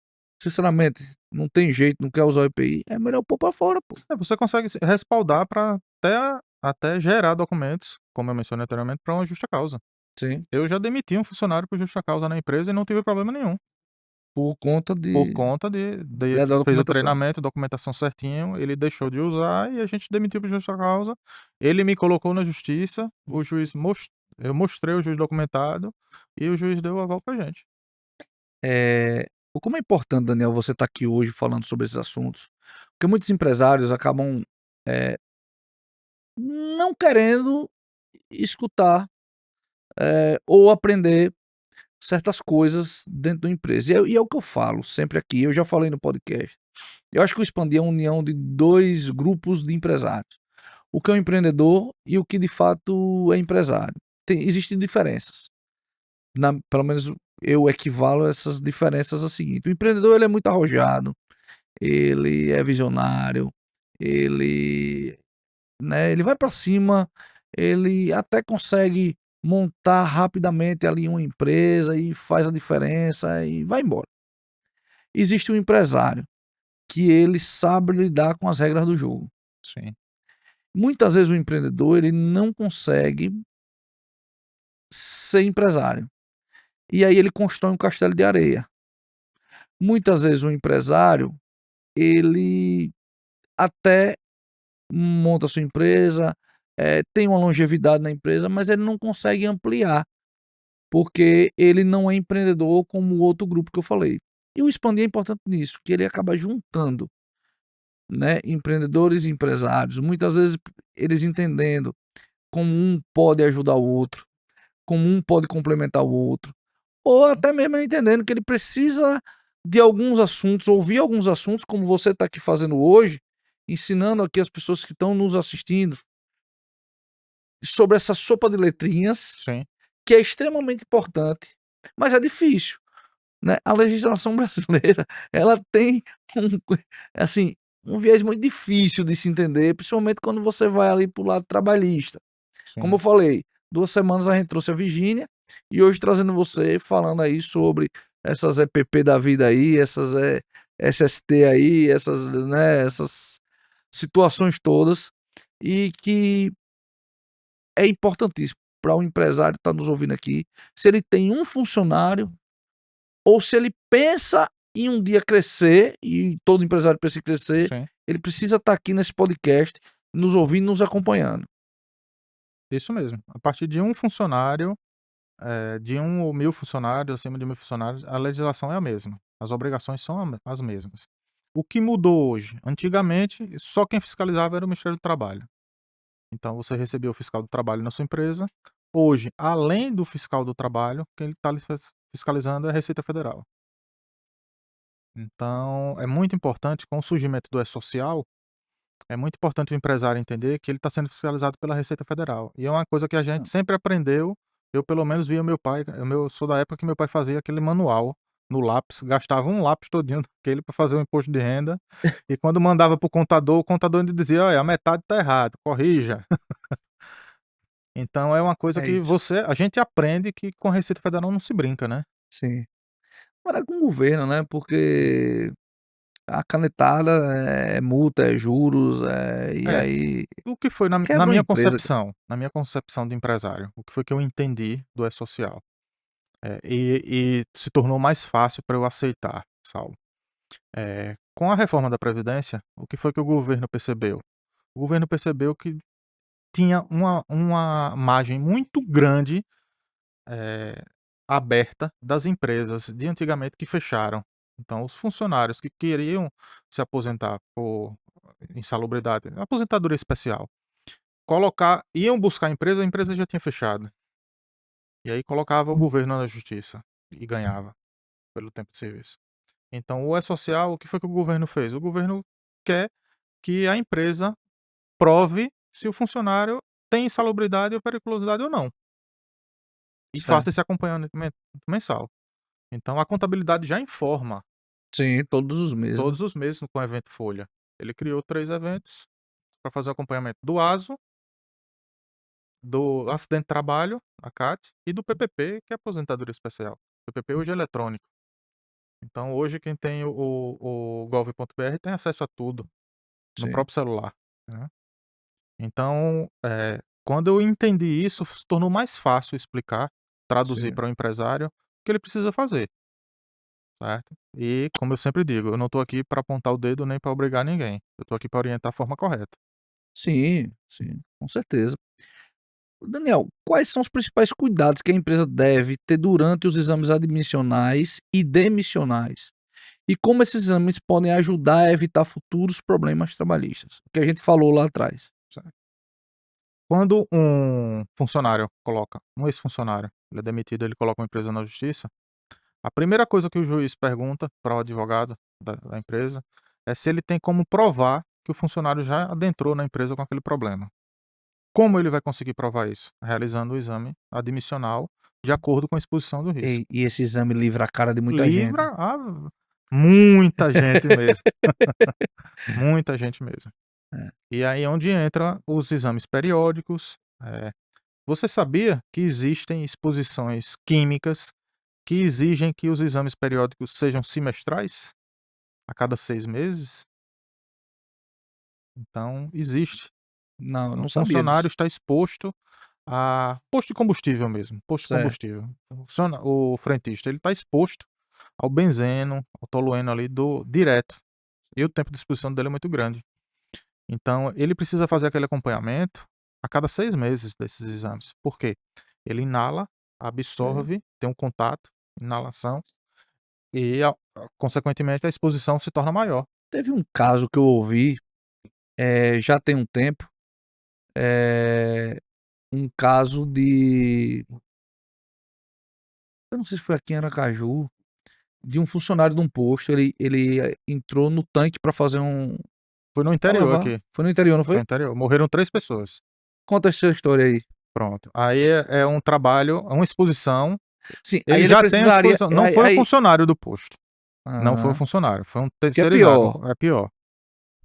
[SPEAKER 1] sinceramente, não tem jeito, não quer usar o EPI, é melhor pôr pra fora, pô.
[SPEAKER 2] Você consegue se respaldar para até gerar documentos, como eu mencionei anteriormente, para uma justa causa.
[SPEAKER 1] Sim.
[SPEAKER 2] Eu já demiti um funcionário por justa causa na empresa e não tive problema nenhum.
[SPEAKER 1] Por conta
[SPEAKER 2] Por
[SPEAKER 1] de
[SPEAKER 2] conta de
[SPEAKER 1] da
[SPEAKER 2] fez o
[SPEAKER 1] documentação.
[SPEAKER 2] treinamento, documentação certinho, ele deixou de usar e a gente demitiu por justa causa. Ele me colocou na justiça, o juiz eu mostrei o juiz documentado e o juiz deu o aval pra gente.
[SPEAKER 1] O como é importante, Daniel, você estar aqui hoje falando sobre esses assuntos, porque muitos empresários acabam, eh, não querendo escutar, ou aprender certas coisas dentro da empresa. E é o que eu falo sempre aqui, eu já falei no podcast. Eu acho que o Expandir é a união de 2 grupos de empresários, o que é um empreendedor e o que de fato é empresário. Existem diferenças, pelo menos eu equivalo essas diferenças a seguinte: o empreendedor ele é muito arrojado, ele é visionário, ele, né, ele vai para cima, ele até consegue montar rapidamente ali uma empresa e faz a diferença e vai embora. Existe um empresário que ele sabe lidar com as regras do jogo.
[SPEAKER 2] Sim,
[SPEAKER 1] Muitas vezes o empreendedor ele não consegue ser empresário. E aí ele constrói um castelo de areia. Muitas vezes o empresário, ele até monta sua empresa, tem uma longevidade na empresa, mas ele não consegue ampliar, porque ele não é empreendedor como o outro grupo que eu falei. E o expandir é importante nisso, que ele acaba juntando, né, empreendedores e empresários, muitas vezes eles entendendo como um pode ajudar o outro, como um pode complementar o outro, ou até mesmo ele entendendo que ele precisa de alguns assuntos, ouvir alguns assuntos, como você está aqui fazendo hoje, ensinando aqui as pessoas que estão nos assistindo sobre essa sopa de letrinhas,
[SPEAKER 2] sim,
[SPEAKER 1] que é extremamente importante, mas é difícil, né? A legislação brasileira, ela tem um, assim, um viés muito difícil de se entender, principalmente quando você vai ali para o lado trabalhista. Como eu
[SPEAKER 2] sim.
[SPEAKER 1] falei, 2 semanas a gente trouxe a Virgínia, e hoje trazendo você, falando aí sobre essas EPP da vida aí, essas, SST aí, essas, né, essas situações todas, e que é importantíssimo para o empresário estar nos ouvindo aqui, se ele tem um funcionário ou se ele pensa em um dia crescer, e todo empresário pensa em crescer,
[SPEAKER 2] Sim,
[SPEAKER 1] ele precisa estar aqui nesse podcast, nos ouvindo, nos acompanhando.
[SPEAKER 2] isso mesmo. A partir de um funcionário, de 1 ou 1.000 funcionários, acima de 1.000 funcionários, a legislação é a mesma, as obrigações são as mesmas. O que mudou hoje? Antigamente, só quem fiscalizava era o Ministério do Trabalho. Então você recebia o fiscal do trabalho na sua empresa. Hoje, além do fiscal do trabalho, quem está fiscalizando é a Receita Federal. Então, é muito importante, com o surgimento do E-Social, é muito importante o empresário entender que ele está sendo fiscalizado pela Receita Federal. E é uma coisa que a gente sempre aprendeu. Eu, pelo menos, via meu pai. Eu sou da época que meu pai fazia aquele manual no lápis, gastava um lápis todinho daquele para fazer o imposto de renda. E quando mandava para o contador ainda dizia: olha, a metade está errado, corrija. Então é uma coisa
[SPEAKER 1] É
[SPEAKER 2] que
[SPEAKER 1] isso.
[SPEAKER 2] a gente aprende que com a Receita Federal não se brinca, né.
[SPEAKER 1] Sim. Agora com o governo, né, porque a canetada é multa, é juros, e
[SPEAKER 2] É,
[SPEAKER 1] aí
[SPEAKER 2] o que foi
[SPEAKER 1] quebra uma empresa.
[SPEAKER 2] na minha concepção de empresário, o que foi que eu entendi do E-Social, e se tornou mais fácil para eu aceitar, Saulo. Com a reforma da previdência, o que foi que o governo percebeu? O governo percebeu que tinha uma margem muito grande, eh, aberta das empresas de antigamente que fecharam. Então os funcionários que queriam se aposentar por insalubridade, aposentadoria especial, iam buscar a empresa já tinha fechado. E aí colocava o governo na justiça e ganhava pelo tempo de serviço. Então o E-Social, o que foi que o governo fez? O governo quer que a empresa prove se o funcionário tem insalubridade ou periculosidade ou não, e faça
[SPEAKER 1] Certo.
[SPEAKER 2] esse acompanhamento mensal. Então a contabilidade já informa
[SPEAKER 1] Sim, todos os meses, né.
[SPEAKER 2] todos os meses com o evento Folha. Ele criou 3 eventos para fazer o acompanhamento do ASO, do acidente de trabalho, a CAT, e do PPP, que é a aposentadoria especial. O PPP hoje é eletrônico. Então hoje quem tem o gov.br tem acesso a tudo no
[SPEAKER 1] Sim,
[SPEAKER 2] próprio celular, né. Então, quando eu entendi isso, se tornou mais fácil explicar, traduzir
[SPEAKER 1] sim.
[SPEAKER 2] para o empresário o que ele precisa fazer. certo? E, como eu sempre digo, eu não tô aqui para apontar o dedo nem para obrigar ninguém. Eu tô aqui para orientar a forma correta.
[SPEAKER 1] Sim, sim, com certeza. Daniel, quais são os principais cuidados que a empresa deve ter durante os exames admissionais e demissionais? E como esses exames podem ajudar a evitar futuros problemas trabalhistas? O que a gente falou lá atrás.
[SPEAKER 2] Certo. Quando um ex-funcionário, ele é demitido, ele coloca uma empresa na justiça, a primeira coisa que o juiz pergunta para o advogado da empresa é se ele tem como provar que o funcionário já adentrou na empresa com aquele problema. Como ele vai conseguir provar isso? Realizando o exame admissional de acordo com a exposição do risco.
[SPEAKER 1] E esse exame livra a cara de muita gente.
[SPEAKER 2] Livra muita gente mesmo, muita gente mesmo.
[SPEAKER 1] É.
[SPEAKER 2] E aí é onde entra os exames periódicos. Você sabia que existem exposições químicas que exigem que os exames periódicos sejam semestrais? A cada 6 meses? Então existe.
[SPEAKER 1] Não,
[SPEAKER 2] Então o
[SPEAKER 1] não sabia
[SPEAKER 2] funcionário
[SPEAKER 1] disso.
[SPEAKER 2] está exposto a posto de combustível mesmo, posto de
[SPEAKER 1] Certo.
[SPEAKER 2] combustível. O frentista, ele está exposto ao benzeno, ao tolueno ali do direto, e o tempo de exposição dele é muito grande. Então ele precisa fazer aquele acompanhamento a cada 6 meses desses exames. Por quê? Ele inala,
[SPEAKER 1] Certo.
[SPEAKER 2] absorve, tem um contato, inalação, e consequentemente a exposição se torna maior.
[SPEAKER 1] Teve um caso que eu ouvi, já tem um tempo, um caso de, eu não sei se foi aqui em Aracaju, de um funcionário de um posto, ele entrou no tanque para fazer
[SPEAKER 2] Foi no
[SPEAKER 1] pra
[SPEAKER 2] interior
[SPEAKER 1] levar,
[SPEAKER 2] aqui,
[SPEAKER 1] foi no interior, não
[SPEAKER 2] foi
[SPEAKER 1] foi?
[SPEAKER 2] no interior, morreram 3 pessoas.
[SPEAKER 1] Conta essa história aí.
[SPEAKER 2] Pronto. Aí é um trabalho, é uma exposição.
[SPEAKER 1] Sim, aí
[SPEAKER 2] Ele
[SPEAKER 1] ele
[SPEAKER 2] já tem a
[SPEAKER 1] precisaria,
[SPEAKER 2] exposição, não foi o funcionário do posto, não foi o
[SPEAKER 1] ah,
[SPEAKER 2] funcionário, foi um
[SPEAKER 1] que é
[SPEAKER 2] terceirizado,
[SPEAKER 1] pior.
[SPEAKER 2] é pior.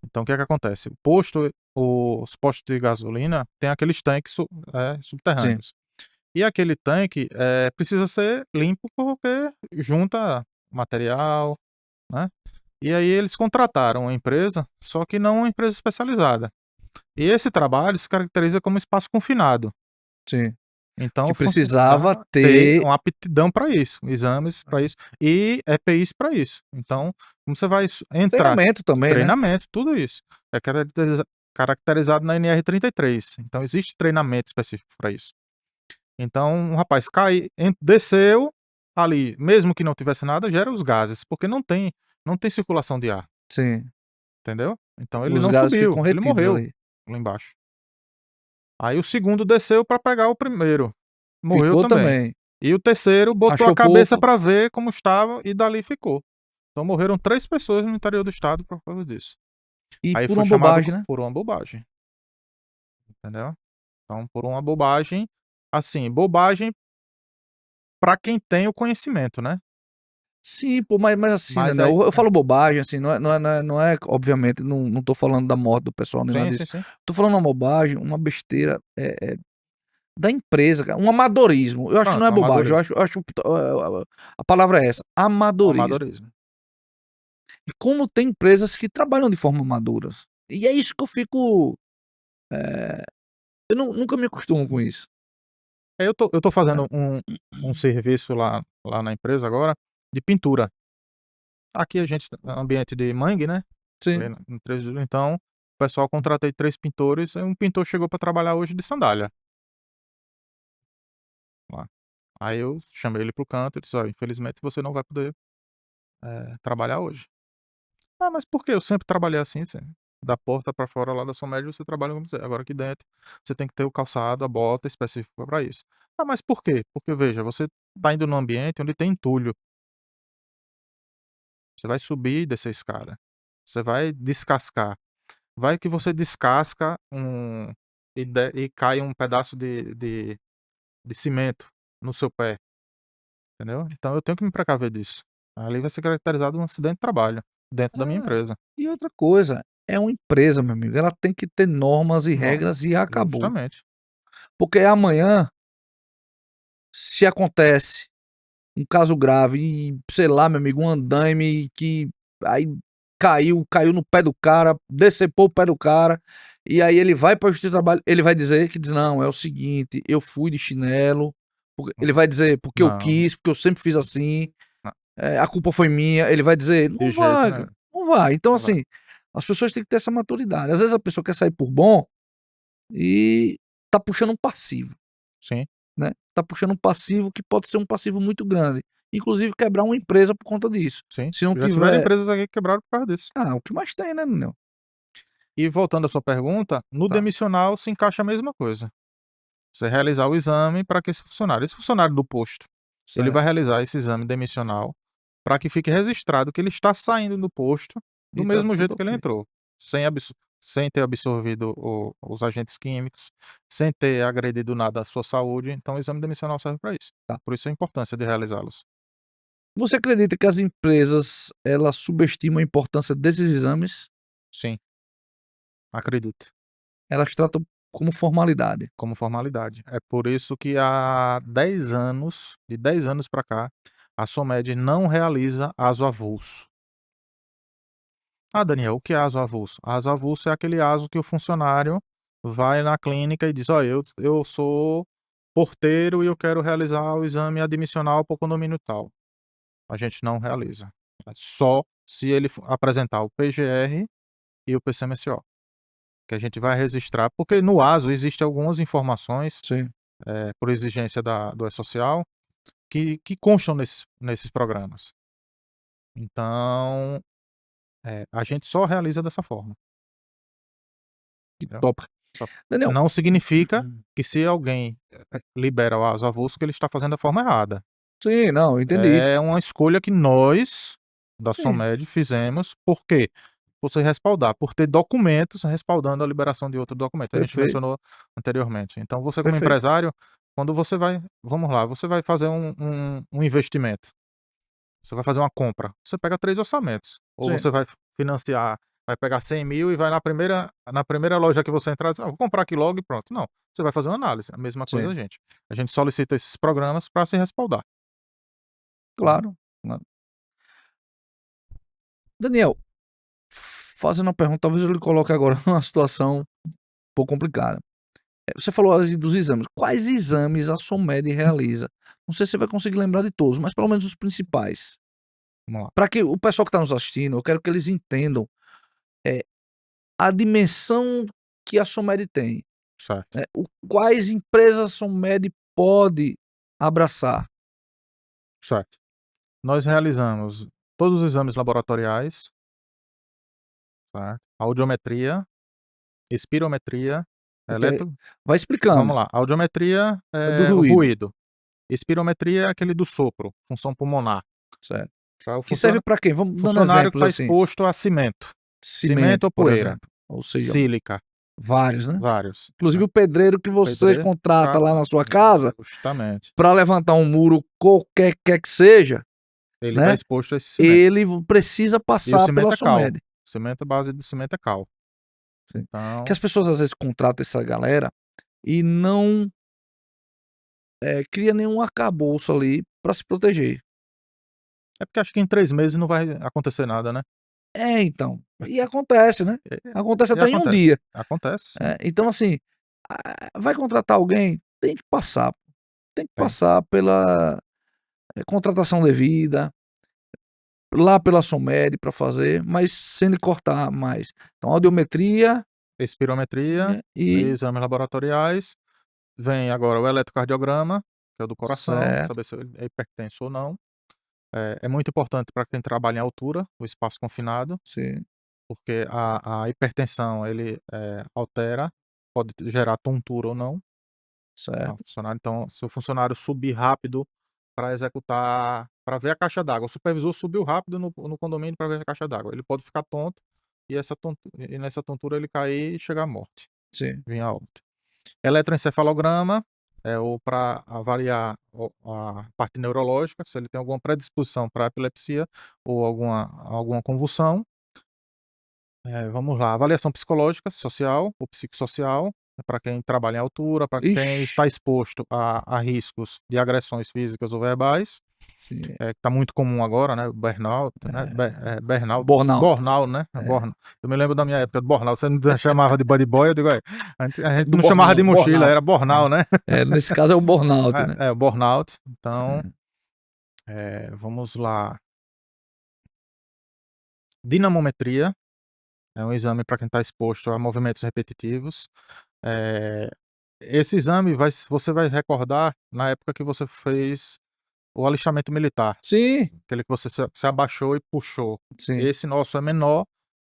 [SPEAKER 2] Então o que é que acontece? O posto os postos de gasolina têm aqueles tanques
[SPEAKER 1] Sim,
[SPEAKER 2] subterrâneos. E aquele tanque, precisa ser limpo porque junta material, né. E aí eles contrataram uma empresa, só que não uma empresa especializada. E esse trabalho se caracteriza como espaço confinado.
[SPEAKER 1] sim.
[SPEAKER 2] Então
[SPEAKER 1] Que
[SPEAKER 2] o funcionário
[SPEAKER 1] precisava
[SPEAKER 2] precisava ter
[SPEAKER 1] ter
[SPEAKER 2] uma aptidão para isso, exames para isso e EPIs para isso. Então, como você vai entrar
[SPEAKER 1] treinamento também, né.
[SPEAKER 2] treinamento, tudo isso. É caracterizado na NR33, então existe treinamento específico para isso. Então, um rapaz desceu ali, mesmo que não tivesse nada, gera os gases, porque não tem circulação de ar,
[SPEAKER 1] Sim,
[SPEAKER 2] entendeu? Então ele
[SPEAKER 1] os
[SPEAKER 2] não
[SPEAKER 1] gases ficam
[SPEAKER 2] subiu, ele
[SPEAKER 1] retidos
[SPEAKER 2] morreu
[SPEAKER 1] ali.
[SPEAKER 2] lá embaixo. Aí o segundo desceu para pegar o primeiro, morreu
[SPEAKER 1] Ficou
[SPEAKER 2] também.
[SPEAKER 1] também.
[SPEAKER 2] E o terceiro botou a
[SPEAKER 1] Achou
[SPEAKER 2] cabeça
[SPEAKER 1] pouco
[SPEAKER 2] para ver como estava e dali ficou. Então morreram 3 pessoas no interior do estado por causa disso.
[SPEAKER 1] e
[SPEAKER 2] Aí
[SPEAKER 1] por
[SPEAKER 2] foi
[SPEAKER 1] uma
[SPEAKER 2] chamado
[SPEAKER 1] bobagem, né.
[SPEAKER 2] por uma bobagem, entendeu? Então por uma bobagem, assim, bobagem para quem tem o conhecimento, né.
[SPEAKER 1] Sim, pô, mas assim,
[SPEAKER 2] Mas
[SPEAKER 1] Daniel,
[SPEAKER 2] aí
[SPEAKER 1] eu falo bobagem, assim, não é obviamente, não tô falando da morte do pessoal nem nada
[SPEAKER 2] sim,
[SPEAKER 1] disso.
[SPEAKER 2] sim, sim.
[SPEAKER 1] Tô falando uma bobagem, uma besteira, da empresa, cara, um amadorismo. Eu acho que não é
[SPEAKER 2] Pronto, um
[SPEAKER 1] bobagem,
[SPEAKER 2] amadorismo,
[SPEAKER 1] eu acho a palavra é essa,
[SPEAKER 2] um
[SPEAKER 1] amadorismo.
[SPEAKER 2] amadorismo.
[SPEAKER 1] E como tem empresas que trabalham de forma amadoras. E é isso que eu fico, eu nunca me acostumo com isso,
[SPEAKER 2] Eu tô
[SPEAKER 1] né.
[SPEAKER 2] fazendo um serviço lá na empresa agora, de pintura. Aqui a gente ambiente de mangue, né, ali
[SPEAKER 1] Sim.
[SPEAKER 2] no 13 de julho, então, o pessoal contratei 3 pintores, aí um pintor chegou para trabalhar hoje de sandália, lá. Aí eu chamei ele para o canto e disse: "Olha, infelizmente você não vai poder, trabalhar hoje". "Ah, mas por quê? Eu sempre trabalhei assim, da porta para fora lá da sua média você trabalha como você, agora aqui dentro você tem que ter o calçado, a bota específica para isso". "Ah, mas por quê?". "Porque veja, você tá indo num ambiente onde tem entulho, você vai subir e descer a escada, você vai descascar, vai que você descasca e cai um pedaço de cimento no seu pé, entendeu? Então eu tenho que me precaver disso. Ali vai ser caracterizado um acidente de trabalho, dentro da minha
[SPEAKER 1] Ah,
[SPEAKER 2] empresa".
[SPEAKER 1] e outra coisa, é uma empresa, meu amigo, ela tem que ter normas e regras
[SPEAKER 2] Normas,
[SPEAKER 1] e acabou.
[SPEAKER 2] justamente.
[SPEAKER 1] Porque amanhã, se acontece um caso grave e, sei lá, meu amigo, um andaime que aí caiu no pé do cara, decepou o pé do cara, e aí ele vai pra justiça do trabalho, ele vai dizer que diz: "Não, é o seguinte, eu fui de chinelo", ele vai dizer: "Porque eu
[SPEAKER 2] Não,
[SPEAKER 1] quis, porque eu sempre fiz assim".
[SPEAKER 2] não.
[SPEAKER 1] a culpa foi minha, ele vai dizer, não
[SPEAKER 2] De jeito
[SPEAKER 1] vai,
[SPEAKER 2] nenhum.
[SPEAKER 1] cara, não vai. Então,
[SPEAKER 2] Não vai.
[SPEAKER 1] assim, as pessoas têm que ter essa maturidade. Às vezes a pessoa quer sair por bom e tá puxando um passivo,
[SPEAKER 2] Sim,
[SPEAKER 1] né? Tá puxando um passivo que pode ser um passivo muito grande. Inclusive quebrar uma empresa por conta disso.
[SPEAKER 2] sim.
[SPEAKER 1] Se não
[SPEAKER 2] Já tiveram
[SPEAKER 1] tiver.
[SPEAKER 2] empresas aqui que quebraram por causa disso.
[SPEAKER 1] O que mais tem, né, Daniel?
[SPEAKER 2] E voltando à sua pergunta, no
[SPEAKER 1] Tá,
[SPEAKER 2] demissional se encaixa a mesma coisa. Você realizar o exame para que esse funcionário do posto, ele vai
[SPEAKER 1] certo.
[SPEAKER 2] realizar esse exame demissional para que fique registrado que ele está saindo do posto do
[SPEAKER 1] E tá
[SPEAKER 2] mesmo
[SPEAKER 1] tudo
[SPEAKER 2] jeito que ele
[SPEAKER 1] ok.
[SPEAKER 2] entrou, sem ter absorvido os agentes químicos, sem ter agredido nada à sua saúde. Então, o exame demissional serve para isso.
[SPEAKER 1] Tá.
[SPEAKER 2] Por isso a importância de realizá-los.
[SPEAKER 1] Você acredita que as empresas, elas subestimam a importância desses exames?
[SPEAKER 2] Sim, acredito,
[SPEAKER 1] Elas tratam como formalidade.
[SPEAKER 2] como formalidade. É por isso que há 10 anos, de 10 anos para cá, a SOMED não realiza ASO avulso. Ah, Daniel, o que é ASO avulso? ASO avulso é aquele ASO que o funcionário vai na clínica e diz: "Olha, eu sou porteiro e eu quero realizar o exame admissional para o condomínio tal". A gente não realiza. É só se ele apresentar o PGR e o PCMSO, que a gente vai registrar, porque no ASO existem algumas informações,
[SPEAKER 1] Sim.
[SPEAKER 2] por exigência do E-Social, que constam nesses programas. Então, a gente só realiza dessa forma,
[SPEAKER 1] Que
[SPEAKER 2] entendeu?
[SPEAKER 1] top.
[SPEAKER 2] Só
[SPEAKER 1] Daniel.
[SPEAKER 2] não significa que se alguém, libera o ASO avulso que ele está fazendo da forma errada.
[SPEAKER 1] Sim, não, entendi.
[SPEAKER 2] É uma escolha que nós, da
[SPEAKER 1] Sim,
[SPEAKER 2] SOMED, fizemos. Por quê? Por se respaldar, por ter documentos respaldando a liberação de outro documento. A gente
[SPEAKER 1] perfeito,
[SPEAKER 2] mencionou anteriormente. Então você, como
[SPEAKER 1] perfeito.
[SPEAKER 2] empresário, quando você vai, vamos lá, você vai fazer um investimento, você vai fazer uma compra, você pega 3 orçamentos. Ou
[SPEAKER 1] Sim,
[SPEAKER 2] você vai financiar, vai pegar 100.000 e vai na primeira loja que você entrar e diz: "Ah, vou comprar aqui logo e pronto". Não, você vai fazer uma análise. A mesma coisa
[SPEAKER 1] sim.
[SPEAKER 2] a gente. A gente solicita esses programas para se respaldar, entendeu?
[SPEAKER 1] Claro, claro. Daniel, fazendo uma pergunta, talvez eu lhe coloque agora numa situação um pouco complicada. Você falou ali dos exames. Quais exames a SOMED realiza? Não sei se você vai conseguir lembrar de todos, mas pelo menos os principais.
[SPEAKER 2] Vamos lá.
[SPEAKER 1] Para que o pessoal que está nos assistindo, eu quero que eles entendam, eh, a dimensão que a SOMED tem,
[SPEAKER 2] Certo,
[SPEAKER 1] né, quais empresas a SOMED pode abraçar.
[SPEAKER 2] certo. Nós realizamos todos os exames laboratoriais, certo, audiometria, espirometria,
[SPEAKER 1] Ok,
[SPEAKER 2] eletro
[SPEAKER 1] vai explicando.
[SPEAKER 2] vamos lá, audiometria
[SPEAKER 1] É do
[SPEAKER 2] é o
[SPEAKER 1] ruído,
[SPEAKER 2] ruído, espirometria é aquele do sopro, função pulmonar,
[SPEAKER 1] certo.
[SPEAKER 2] tá, o
[SPEAKER 1] Que serve para quê? Vamos dando
[SPEAKER 2] funcionário que
[SPEAKER 1] exemplos
[SPEAKER 2] está
[SPEAKER 1] assim.
[SPEAKER 2] exposto a cimento
[SPEAKER 1] Cimento,
[SPEAKER 2] ou
[SPEAKER 1] por
[SPEAKER 2] poeira,
[SPEAKER 1] exemplo, ou seja,
[SPEAKER 2] sílica,
[SPEAKER 1] vários, né.
[SPEAKER 2] vários,
[SPEAKER 1] Inclusive
[SPEAKER 2] né,
[SPEAKER 1] o pedreiro que você
[SPEAKER 2] pedreiro,
[SPEAKER 1] contrata lá
[SPEAKER 2] cata,
[SPEAKER 1] na sua casa
[SPEAKER 2] justamente,
[SPEAKER 1] para levantar um muro qualquer que seja,
[SPEAKER 2] ele está
[SPEAKER 1] né,
[SPEAKER 2] exposto a esse cimento.
[SPEAKER 1] ele precisa
[SPEAKER 2] E o
[SPEAKER 1] passar pela
[SPEAKER 2] cimento é cal,
[SPEAKER 1] SOMED.
[SPEAKER 2] a base do cimento é cal,
[SPEAKER 1] Sim. Que
[SPEAKER 2] então
[SPEAKER 1] as pessoas às vezes contratam essa galera e não, cria nenhum arcabouço ali para se proteger.
[SPEAKER 2] é porque acho que em 3 meses não vai acontecer nada, né.
[SPEAKER 1] Então, e acontece, né,
[SPEAKER 2] E
[SPEAKER 1] acontece
[SPEAKER 2] e
[SPEAKER 1] até em um
[SPEAKER 2] acontece,
[SPEAKER 1] dia.
[SPEAKER 2] acontece sim,
[SPEAKER 1] Então assim, vai contratar alguém, tem que
[SPEAKER 2] tem.
[SPEAKER 1] passar pela, contratação devida, lá pela SOMED para fazer, mas sem lhe cortar mais. Então audiometria,
[SPEAKER 2] Espirometria,
[SPEAKER 1] né, e
[SPEAKER 2] exames laboratoriais, vem agora o eletrocardiograma, que é o do coração,
[SPEAKER 1] certo,
[SPEAKER 2] saber se ele é hipertenso ou não. É muito importante para quem trabalha em altura, o espaço confinado,
[SPEAKER 1] sim,
[SPEAKER 2] porque a hipertensão ele, altera, pode gerar tontura ou não, tá, o
[SPEAKER 1] certo,
[SPEAKER 2] funcionário. Então, se o funcionário subir rápido para executar, para ver a caixa d'água, o supervisor subiu rápido no condomínio para ver a caixa d'água, ele pode ficar tonto e nessa tontura ele cair e chegar à morte,
[SPEAKER 1] sim,
[SPEAKER 2] vir a óbito. Eletroencefalograma é o para avaliar a parte neurológica, se ele tem alguma predisposição para epilepsia ou alguma convulsão. Vamos lá, avaliação psicológica, social ou psicossocial, para quem trabalha em altura, para quem
[SPEAKER 1] ixi,
[SPEAKER 2] está exposto a riscos de agressões físicas ou verbais,
[SPEAKER 1] sim,
[SPEAKER 2] que está muito comum agora, né, o burnout, né,
[SPEAKER 1] burnout,
[SPEAKER 2] burnout, né,
[SPEAKER 1] é,
[SPEAKER 2] eu me lembro da minha época do burnout, você não chamava de buddy boy, eu digo: "Olha, a gente
[SPEAKER 1] do
[SPEAKER 2] não chamava de mochila,
[SPEAKER 1] burnout,
[SPEAKER 2] era burnout, né".
[SPEAKER 1] nesse caso é o burnout, né.
[SPEAKER 2] O burnout, então,
[SPEAKER 1] É,
[SPEAKER 2] vamos lá. dinamometria, é um exame para quem está exposto a movimentos repetitivos. Eh, Esse exame você vai recordar na época que você fez o alistamento militar,
[SPEAKER 1] Sim,
[SPEAKER 2] aquele que você se abaixou e puxou.
[SPEAKER 1] sim.
[SPEAKER 2] Esse nosso é menor,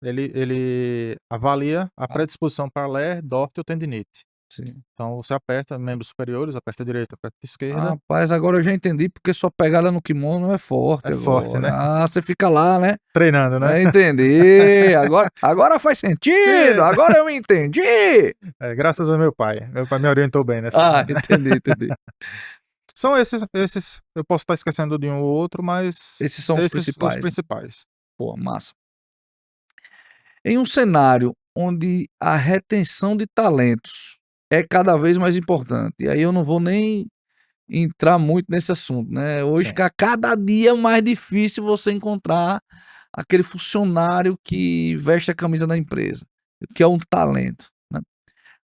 [SPEAKER 2] ele avalia a
[SPEAKER 1] Ah,
[SPEAKER 2] predisposição para LER, DORT ou tendinite.
[SPEAKER 1] sim.
[SPEAKER 2] Então você aperta membros superiores, aperta a direita, aperta a esquerda,
[SPEAKER 1] Rapaz, agora eu já entendi porque sua pegada no kimono é
[SPEAKER 2] é
[SPEAKER 1] forte
[SPEAKER 2] forte,
[SPEAKER 1] agora.
[SPEAKER 2] né.
[SPEAKER 1] Ah, você fica lá, né?
[SPEAKER 2] Treinando, né.
[SPEAKER 1] É, entendi. Agora faz sentido.
[SPEAKER 2] Sim,
[SPEAKER 1] Agora eu entendi.
[SPEAKER 2] graças ao meu pai. Meu pai me orientou bem nessa.
[SPEAKER 1] Ah, entendi, entendi.
[SPEAKER 2] São esses eu posso estar esquecendo de um ou outro, mas
[SPEAKER 1] Esses são os
[SPEAKER 2] esses os
[SPEAKER 1] principais, né?
[SPEAKER 2] principais.
[SPEAKER 1] Pô, massa. Em um cenário onde a retenção de talentos é cada vez mais importante, e aí eu não vou nem entrar muito nesse assunto, né? Hoje,
[SPEAKER 2] Sim.
[SPEAKER 1] cada dia é mais difícil você encontrar aquele funcionário que veste a camisa da empresa, que é um talento, né?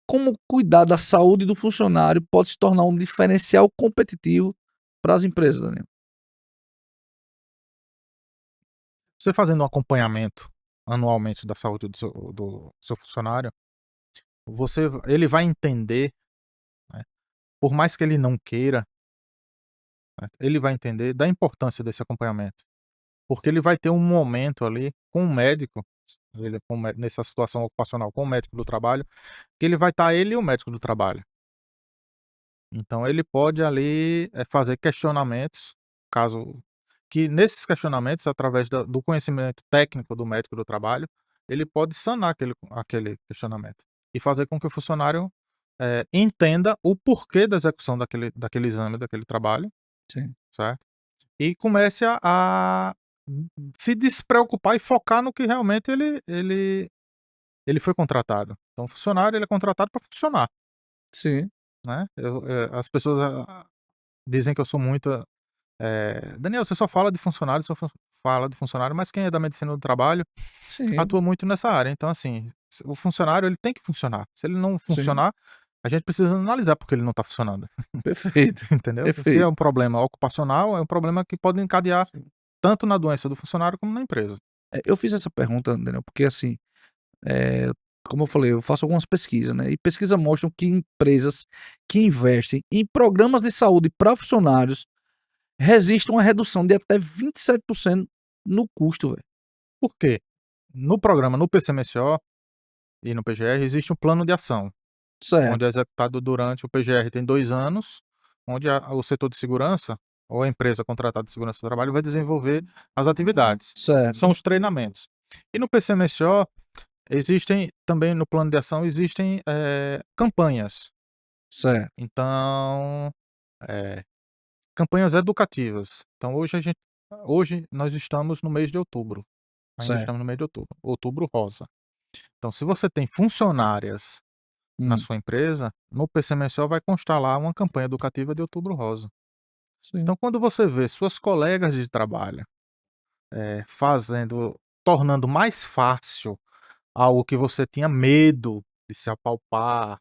[SPEAKER 1] Como cuidar da saúde do funcionário pode se tornar um diferencial competitivo para as empresas, Daniel?
[SPEAKER 2] Você fazendo um acompanhamento anualmente da saúde do seu funcionário, ele vai entender, né, por mais que ele não queira, né, ele vai entender da importância desse acompanhamento, porque ele vai ter um momento ali com o médico, ele com o mé nessa situação ocupacional com o médico do trabalho, que ele vai estar ele e o médico do trabalho. Então ele pode ali, fazer questionamentos, caso que nesses questionamentos, através do conhecimento técnico do médico do trabalho, ele pode sanar aquele questionamento e fazer com que o funcionário, entenda o porquê da execução daquele exame, daquele trabalho,
[SPEAKER 1] Sim,
[SPEAKER 2] certo? E comece a se despreocupar e focar no que realmente ele foi contratado. Então o funcionário ele é contratado para funcionar,
[SPEAKER 1] sim,
[SPEAKER 2] né. As pessoas dizem que eu sou muito, "Daniel, você só fala de funcionário, só fala de funcionário", mas quem é da medicina do trabalho
[SPEAKER 1] sim,
[SPEAKER 2] atua muito nessa área. Então, assim, o funcionário ele tem que funcionar. Se ele não
[SPEAKER 1] sim.
[SPEAKER 2] funcionar, a gente precisa analisar porque ele não está funcionando,
[SPEAKER 1] Perfeito,
[SPEAKER 2] entendeu? Se é
[SPEAKER 1] perfeito.
[SPEAKER 2] um problema ocupacional, é um problema que pode encadear
[SPEAKER 1] Sim.
[SPEAKER 2] tanto na doença do funcionário como na empresa.
[SPEAKER 1] Eu fiz essa pergunta, Daniel, porque assim, eh, como eu falei, eu faço algumas pesquisas, né? E pesquisas mostram que empresas que investem em programas de saúde para funcionários resistem a uma redução de até 27% no custo, velho.
[SPEAKER 2] Por quê? No programa, no PCMSO e no PGR, existe um plano de ação, onde é
[SPEAKER 1] Certo,
[SPEAKER 2] executado durante o PGR tem 2 anos, onde o setor de segurança, ou a empresa contratada de segurança do trabalho, vai desenvolver as atividades. São
[SPEAKER 1] certo,
[SPEAKER 2] os treinamentos. E no PCMSO, existem também no plano de ação, existem, campanhas.
[SPEAKER 1] certo,
[SPEAKER 2] Então, eh, campanhas educativas. Então hoje nós estamos no mês de outubro, ainda
[SPEAKER 1] certo.
[SPEAKER 2] estamos no mês de outubro, outubro rosa. Então se você tem funcionárias na
[SPEAKER 1] Hum,
[SPEAKER 2] sua empresa, no PCMSO vai constar lá uma campanha educativa de Outubro Rosa.
[SPEAKER 1] sim,
[SPEAKER 2] Então, quando você vê suas colegas de trabalho, tornando mais fácil algo que você tinha medo de se apalpar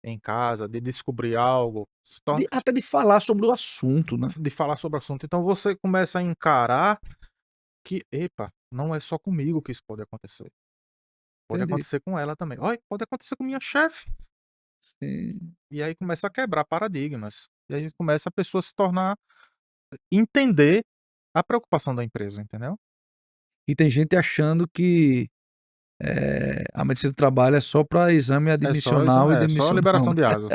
[SPEAKER 2] em casa, de descobrir algo,
[SPEAKER 1] até de falar sobre o assunto, né?
[SPEAKER 2] de falar sobre o assunto, então você começa a encarar que, epa, não é só comigo que isso pode acontecer. Pode
[SPEAKER 1] Entendi.
[SPEAKER 2] acontecer com ela também. Olha, pode acontecer com minha chefe.
[SPEAKER 1] Sim.
[SPEAKER 2] E aí começa a quebrar paradigmas. E aí começa a pessoa se tornar entender a preocupação da empresa, entendeu?
[SPEAKER 1] E tem gente achando que a medicina do trabalho é só para exame admissional e
[SPEAKER 2] É só
[SPEAKER 1] demissional,
[SPEAKER 2] liberação
[SPEAKER 1] né?
[SPEAKER 2] de asa.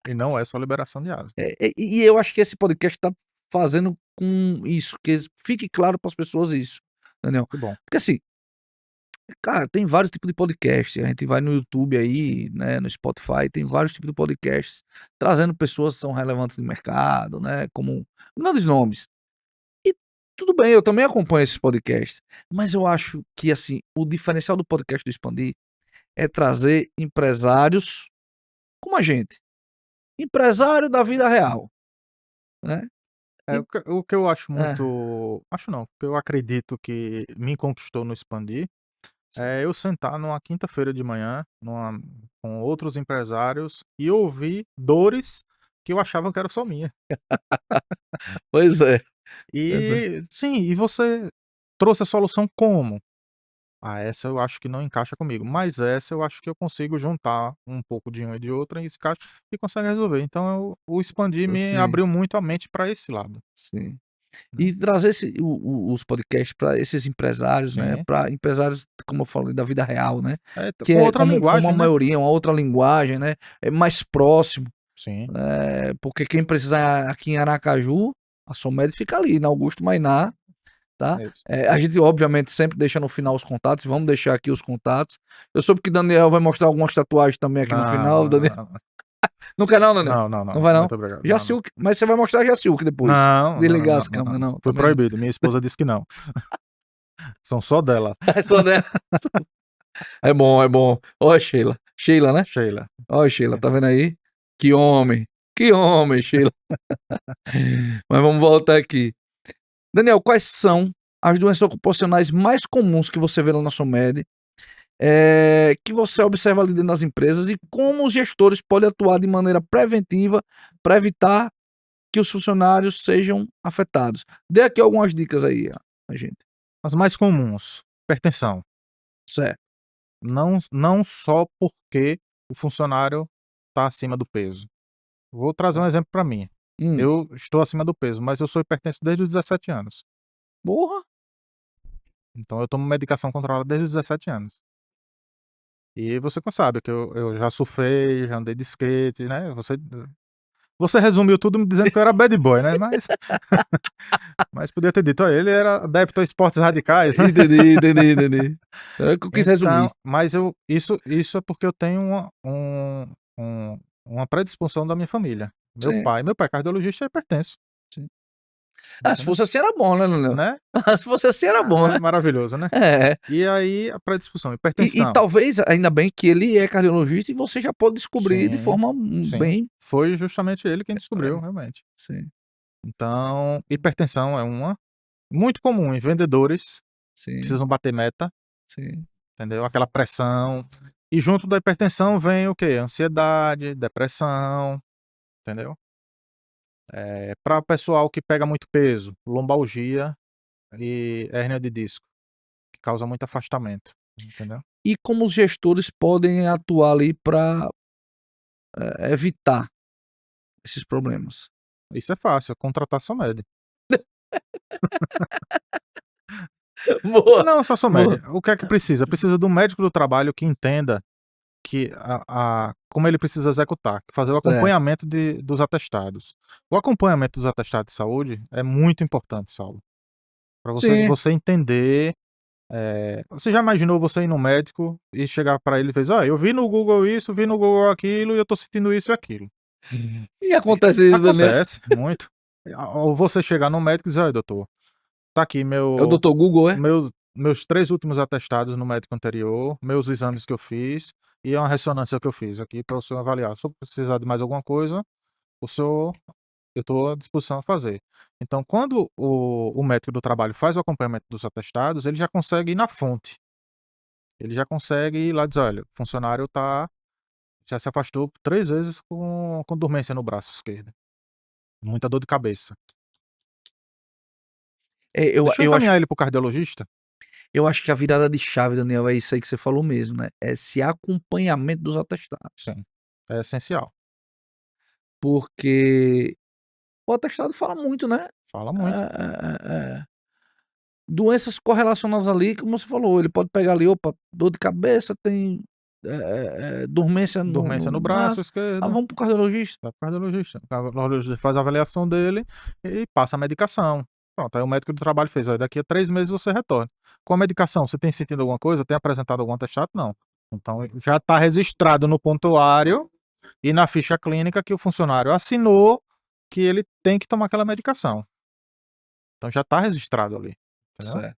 [SPEAKER 2] E não é só liberação de asa.
[SPEAKER 1] E eu acho que esse podcast tá fazendo com isso, que fique claro para as pessoas isso, Daniel.
[SPEAKER 2] Que bom.
[SPEAKER 1] Porque assim, cara, tem vários tipos de podcast. A gente vai no YouTube aí, né, no Spotify, tem vários tipos de podcasts trazendo pessoas que são relevantes no mercado, né, como grandes nomes. E tudo bem, eu também acompanho esses podcasts, mas eu acho que assim, o diferencial do podcast do Expandir é trazer empresários como a gente, empresário da vida real, né?
[SPEAKER 2] É,
[SPEAKER 1] E
[SPEAKER 2] o que eu acho
[SPEAKER 1] é,
[SPEAKER 2] muito acho não, o que eu acredito que me conquistou no Expandir,
[SPEAKER 1] sim.
[SPEAKER 2] é eu sentar numa quinta-feira de manhã, com outros empresários e ouvir dores que eu achava que era só minha.
[SPEAKER 1] Pois é, pois é.
[SPEAKER 2] E sim, e você trouxe a solução como? essa eu acho que não encaixa comigo, mas essa eu acho que eu consigo juntar um pouco de uma e de outra e esse encaixa e consegue resolver. Então o expandir me
[SPEAKER 1] Sim,
[SPEAKER 2] abriu muito a mente para esse lado,
[SPEAKER 1] sim.
[SPEAKER 2] né.
[SPEAKER 1] E trazer os podcasts para esses empresários, né,
[SPEAKER 2] Sim.
[SPEAKER 1] para empresários, como eu falei, da vida real, né,
[SPEAKER 2] É,
[SPEAKER 1] que
[SPEAKER 2] com
[SPEAKER 1] é
[SPEAKER 2] outra
[SPEAKER 1] como a
[SPEAKER 2] linguagem, né.
[SPEAKER 1] maioria, uma outra linguagem, né, é mais próximo,
[SPEAKER 2] Sim,
[SPEAKER 1] porque quem precisar aqui em Aracaju, a Somed fica ali na Augusto Mainá, tá.
[SPEAKER 2] é isso.
[SPEAKER 1] A gente obviamente sempre deixa no final os contatos, vamos deixar aqui os contatos. Eu soube que Daniel vai mostrar algumas tatuagens também aqui no
[SPEAKER 2] Não,
[SPEAKER 1] final,
[SPEAKER 2] não,
[SPEAKER 1] Daniel
[SPEAKER 2] não, não.
[SPEAKER 1] não quer não, Daniel?
[SPEAKER 2] Não, não,
[SPEAKER 1] Não
[SPEAKER 2] não,
[SPEAKER 1] vai não?
[SPEAKER 2] muito obrigado. Não, não.
[SPEAKER 1] Jaciuc, mas você vai mostrar Jaciuc depois,
[SPEAKER 2] Não, não,
[SPEAKER 1] desligar
[SPEAKER 2] não,
[SPEAKER 1] as
[SPEAKER 2] não,
[SPEAKER 1] câmeras,
[SPEAKER 2] não.
[SPEAKER 1] não,
[SPEAKER 2] Foi
[SPEAKER 1] também não.
[SPEAKER 2] proibido, minha esposa disse que não. São só dela,
[SPEAKER 1] É só dela. É bom, é bom. Ó, Sheila. Sheila, né?
[SPEAKER 2] Sheila.
[SPEAKER 1] Ó, Sheila,
[SPEAKER 2] É.
[SPEAKER 1] tá vendo aí? Que homem, Sheila. Mas vamos voltar aqui. Daniel, quais são as doenças ocupacionais mais comuns que você vê lá na Somed, que você observa ali dentro das empresas e como os gestores podem atuar de maneira preventiva para evitar que os funcionários sejam afetados? Dê aqui algumas dicas aí, a gente.
[SPEAKER 2] As mais comuns, hipertensão.
[SPEAKER 1] Certo.
[SPEAKER 2] Não só porque o funcionário está acima do peso. Vou trazer um exemplo para mim.
[SPEAKER 1] Hum.
[SPEAKER 2] Eu estou acima do peso, mas eu sou hipertenso desde os 17 anos.
[SPEAKER 1] Porra.
[SPEAKER 2] Então eu tomo medicação controlada desde os 17 anos. E você sabe que eu já surfei, já andei de skate, né, você resumiu tudo me dizendo que eu era bad boy, né, mas mas podia ter dito: "Olha, ele era adepto a esportes radicais", né.
[SPEAKER 1] Entendi, entendi, entendi. É o que eu quis
[SPEAKER 2] Então,
[SPEAKER 1] resumir.
[SPEAKER 2] mas isso é porque eu tenho uma predisposição da minha família.
[SPEAKER 1] Sim,
[SPEAKER 2] Meu pai é cardiologista e é hipertenso,
[SPEAKER 1] sim. Ah, se
[SPEAKER 2] entendeu,
[SPEAKER 1] fosse assim era bom, né, Leonel?
[SPEAKER 2] né.
[SPEAKER 1] Se fosse assim era bom,
[SPEAKER 2] Ah,
[SPEAKER 1] né?
[SPEAKER 2] maravilhoso, né.
[SPEAKER 1] É.
[SPEAKER 2] E aí a predisposição,
[SPEAKER 1] E
[SPEAKER 2] hipertensão.
[SPEAKER 1] talvez, ainda bem que ele é cardiologista e você já pode descobrir de
[SPEAKER 2] Sim,
[SPEAKER 1] forma,
[SPEAKER 2] sim.
[SPEAKER 1] bem
[SPEAKER 2] Foi justamente ele quem descobriu, realmente.
[SPEAKER 1] sim,
[SPEAKER 2] Então, hipertensão é uma, muito comum em vendedores,
[SPEAKER 1] sim,
[SPEAKER 2] precisam bater meta,
[SPEAKER 1] sim.
[SPEAKER 2] entendeu, aquela pressão. E junto da hipertensão vem o quê? Ansiedade, depressão, entendeu. Pra pessoal que pega muito peso, lombalgia e hérnia de disco, que causa muito afastamento, entendeu.
[SPEAKER 1] E como os gestores podem atuar ali para evitar esses problemas?
[SPEAKER 2] Isso é fácil, é contratar Somed.
[SPEAKER 1] Boa,
[SPEAKER 2] Não só Somed,
[SPEAKER 1] boa.
[SPEAKER 2] o que é que precisa? Precisa de um médico do trabalho que entenda que como ele precisa executar, fazer o
[SPEAKER 1] Certo.
[SPEAKER 2] acompanhamento dos atestados. O acompanhamento dos atestados de saúde é muito importante, Saulo, para
[SPEAKER 1] Sim.
[SPEAKER 2] você entender, você já imaginou você ir no médico e chegar para ele e fez: "Olha, eu vi no Google isso, vi no Google aquilo e eu tô sentindo isso e aquilo".
[SPEAKER 1] E
[SPEAKER 2] E
[SPEAKER 1] acontece isso, Daniel?
[SPEAKER 2] acontece muito. Ou você chegar no médico e dizer: "Olha doutor, tá aqui
[SPEAKER 1] É o doutor Google, é?
[SPEAKER 2] meus 3 últimos atestados no médico anterior, meus exames que eu fiz e uma ressonância que eu fiz aqui para o senhor avaliar. Se eu precisar de mais alguma coisa, o senhor eu estou à disposição a fazer". Então quando o médico do trabalho faz o acompanhamento dos atestados, ele já consegue ir na fonte. Ele já consegue ir lá e dizer: "Olha, o funcionário já se afastou 3 vezes com dormência no braço esquerdo, muita dor de cabeça. Deixa eu
[SPEAKER 1] Eu acho
[SPEAKER 2] encaminhar ele para o cardiologista".
[SPEAKER 1] eu acho que a virada de chave, Daniel, é isso aí que você falou mesmo, né, é esse acompanhamento dos atestados.
[SPEAKER 2] Sim, é essencial.
[SPEAKER 1] Porque o atestado fala muito, né,
[SPEAKER 2] Fala muito.
[SPEAKER 1] eh, doenças correlacionadas ali, como você falou, ele pode pegar ali, opa, dor de cabeça, tem, dormência
[SPEAKER 2] Dormência
[SPEAKER 1] no
[SPEAKER 2] no braço
[SPEAKER 1] braço,
[SPEAKER 2] esquerdo,
[SPEAKER 1] vamos para o cardiologista.
[SPEAKER 2] vai para o cardiologista. O cardiologista faz a avaliação dele e passa a medicação. Pronto, aí o médico do trabalho fez: "Olha, daqui a 3 meses você retorna". Com a medicação, você tem sentido alguma coisa? Tem apresentado algum atestado? Não. Então já está registrado no pontuário e na ficha clínica que o funcionário assinou que ele tem que tomar aquela medicação. Então já está registrado ali, entendeu.
[SPEAKER 1] Certo.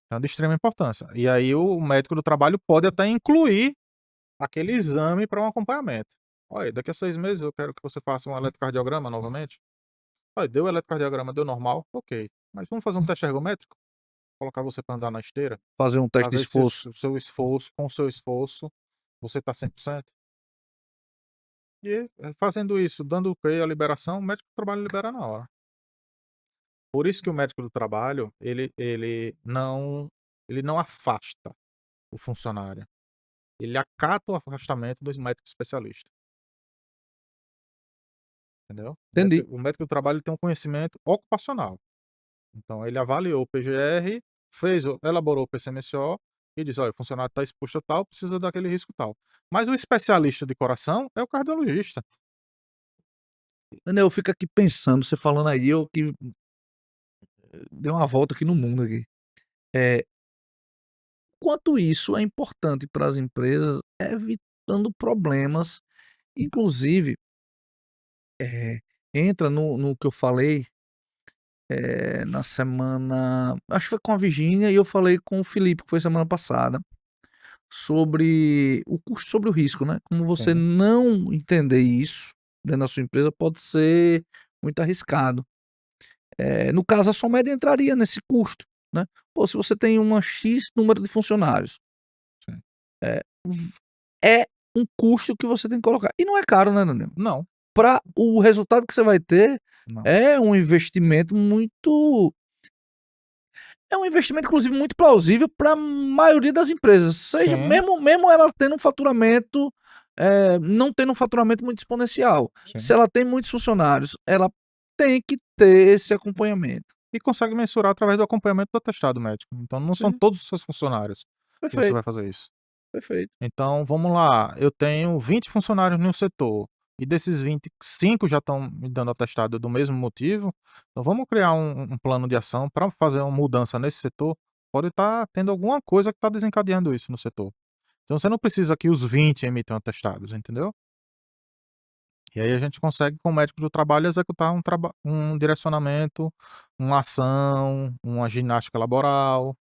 [SPEAKER 2] Então é de extrema importância. E aí o médico do trabalho pode até incluir aquele exame para um acompanhamento. "Olha, daqui a 6 meses eu quero que você faça um eletrocardiograma novamente". "Olha, deu o eletrocardiograma, deu normal, ok. Mas vamos fazer um teste ergométrico? Colocar você para andar na esteira,
[SPEAKER 1] Fazer um
[SPEAKER 2] para
[SPEAKER 1] teste de
[SPEAKER 2] ver se
[SPEAKER 1] esforço.
[SPEAKER 2] o seu esforço com o seu esforço, você está 100%". E, fazendo isso, dando o ok, a liberação, o médico do trabalho libera na hora. Por isso que o médico do trabalho, ele não afasta, o funcionário. Ele acata o afastamento do médico especialista, entendeu?
[SPEAKER 1] Entendi.
[SPEAKER 2] O médico do trabalho tem um conhecimento ocupacional. Então ele avaliou o PGR, elaborou o PCMSO e diz: olha, o funcionário está exposto a tal, precisa daquele risco tal. Mas o especialista de coração é o cardiologista.
[SPEAKER 1] Eu fico aqui pensando, você falando aí, eu que dei uma volta aqui no mundo aqui. É, quanto isso é importante para as empresas, evitando problemas, inclusive, eh, entra no que eu falei, na semana acho que foi com a Virgínia e eu falei com o Felipe, que foi semana passada, sobre o custo sobre o risco, né, como você
[SPEAKER 2] Sim,
[SPEAKER 1] não entender isso dentro da sua empresa pode ser muito arriscado. No caso, a Somed entraria nesse custo, né. Pô, se você tem uma "X" número de funcionários,
[SPEAKER 2] sim.
[SPEAKER 1] v é um custo que você tem que colocar. E não é caro, né, Daniel?
[SPEAKER 2] Não,
[SPEAKER 1] Para o resultado que você vai ter,
[SPEAKER 2] não.
[SPEAKER 1] é um investimento muito é um investimento, inclusive, muito plausível para a maioria das empresas, seja
[SPEAKER 2] Sim,
[SPEAKER 1] mesmo ela tendo um faturamento, não tendo um faturamento muito exponencial. Se
[SPEAKER 2] sim.
[SPEAKER 1] ela tem muitos funcionários, ela tem que ter esse acompanhamento.
[SPEAKER 2] E consegue mensurar através do acompanhamento do atestado médico. Então não são
[SPEAKER 1] Sim,
[SPEAKER 2] todos os seus funcionários que você
[SPEAKER 1] perfeito,
[SPEAKER 2] vai fazer isso.
[SPEAKER 1] perfeito.
[SPEAKER 2] Então vamos lá, eu tenho 20 funcionários no setor e desses 20, 5 já estão me dando atestado do mesmo motivo. Então vamos criar um plano de ação para fazer uma mudança nesse setor. Pode estar tendo alguma coisa que está desencadeando isso no setor. Então você não precisa que os 20 emitam atestados, entendeu? E aí a gente consegue, com o médico do trabalho, executar um direcionamento, uma ação, uma ginástica laboral,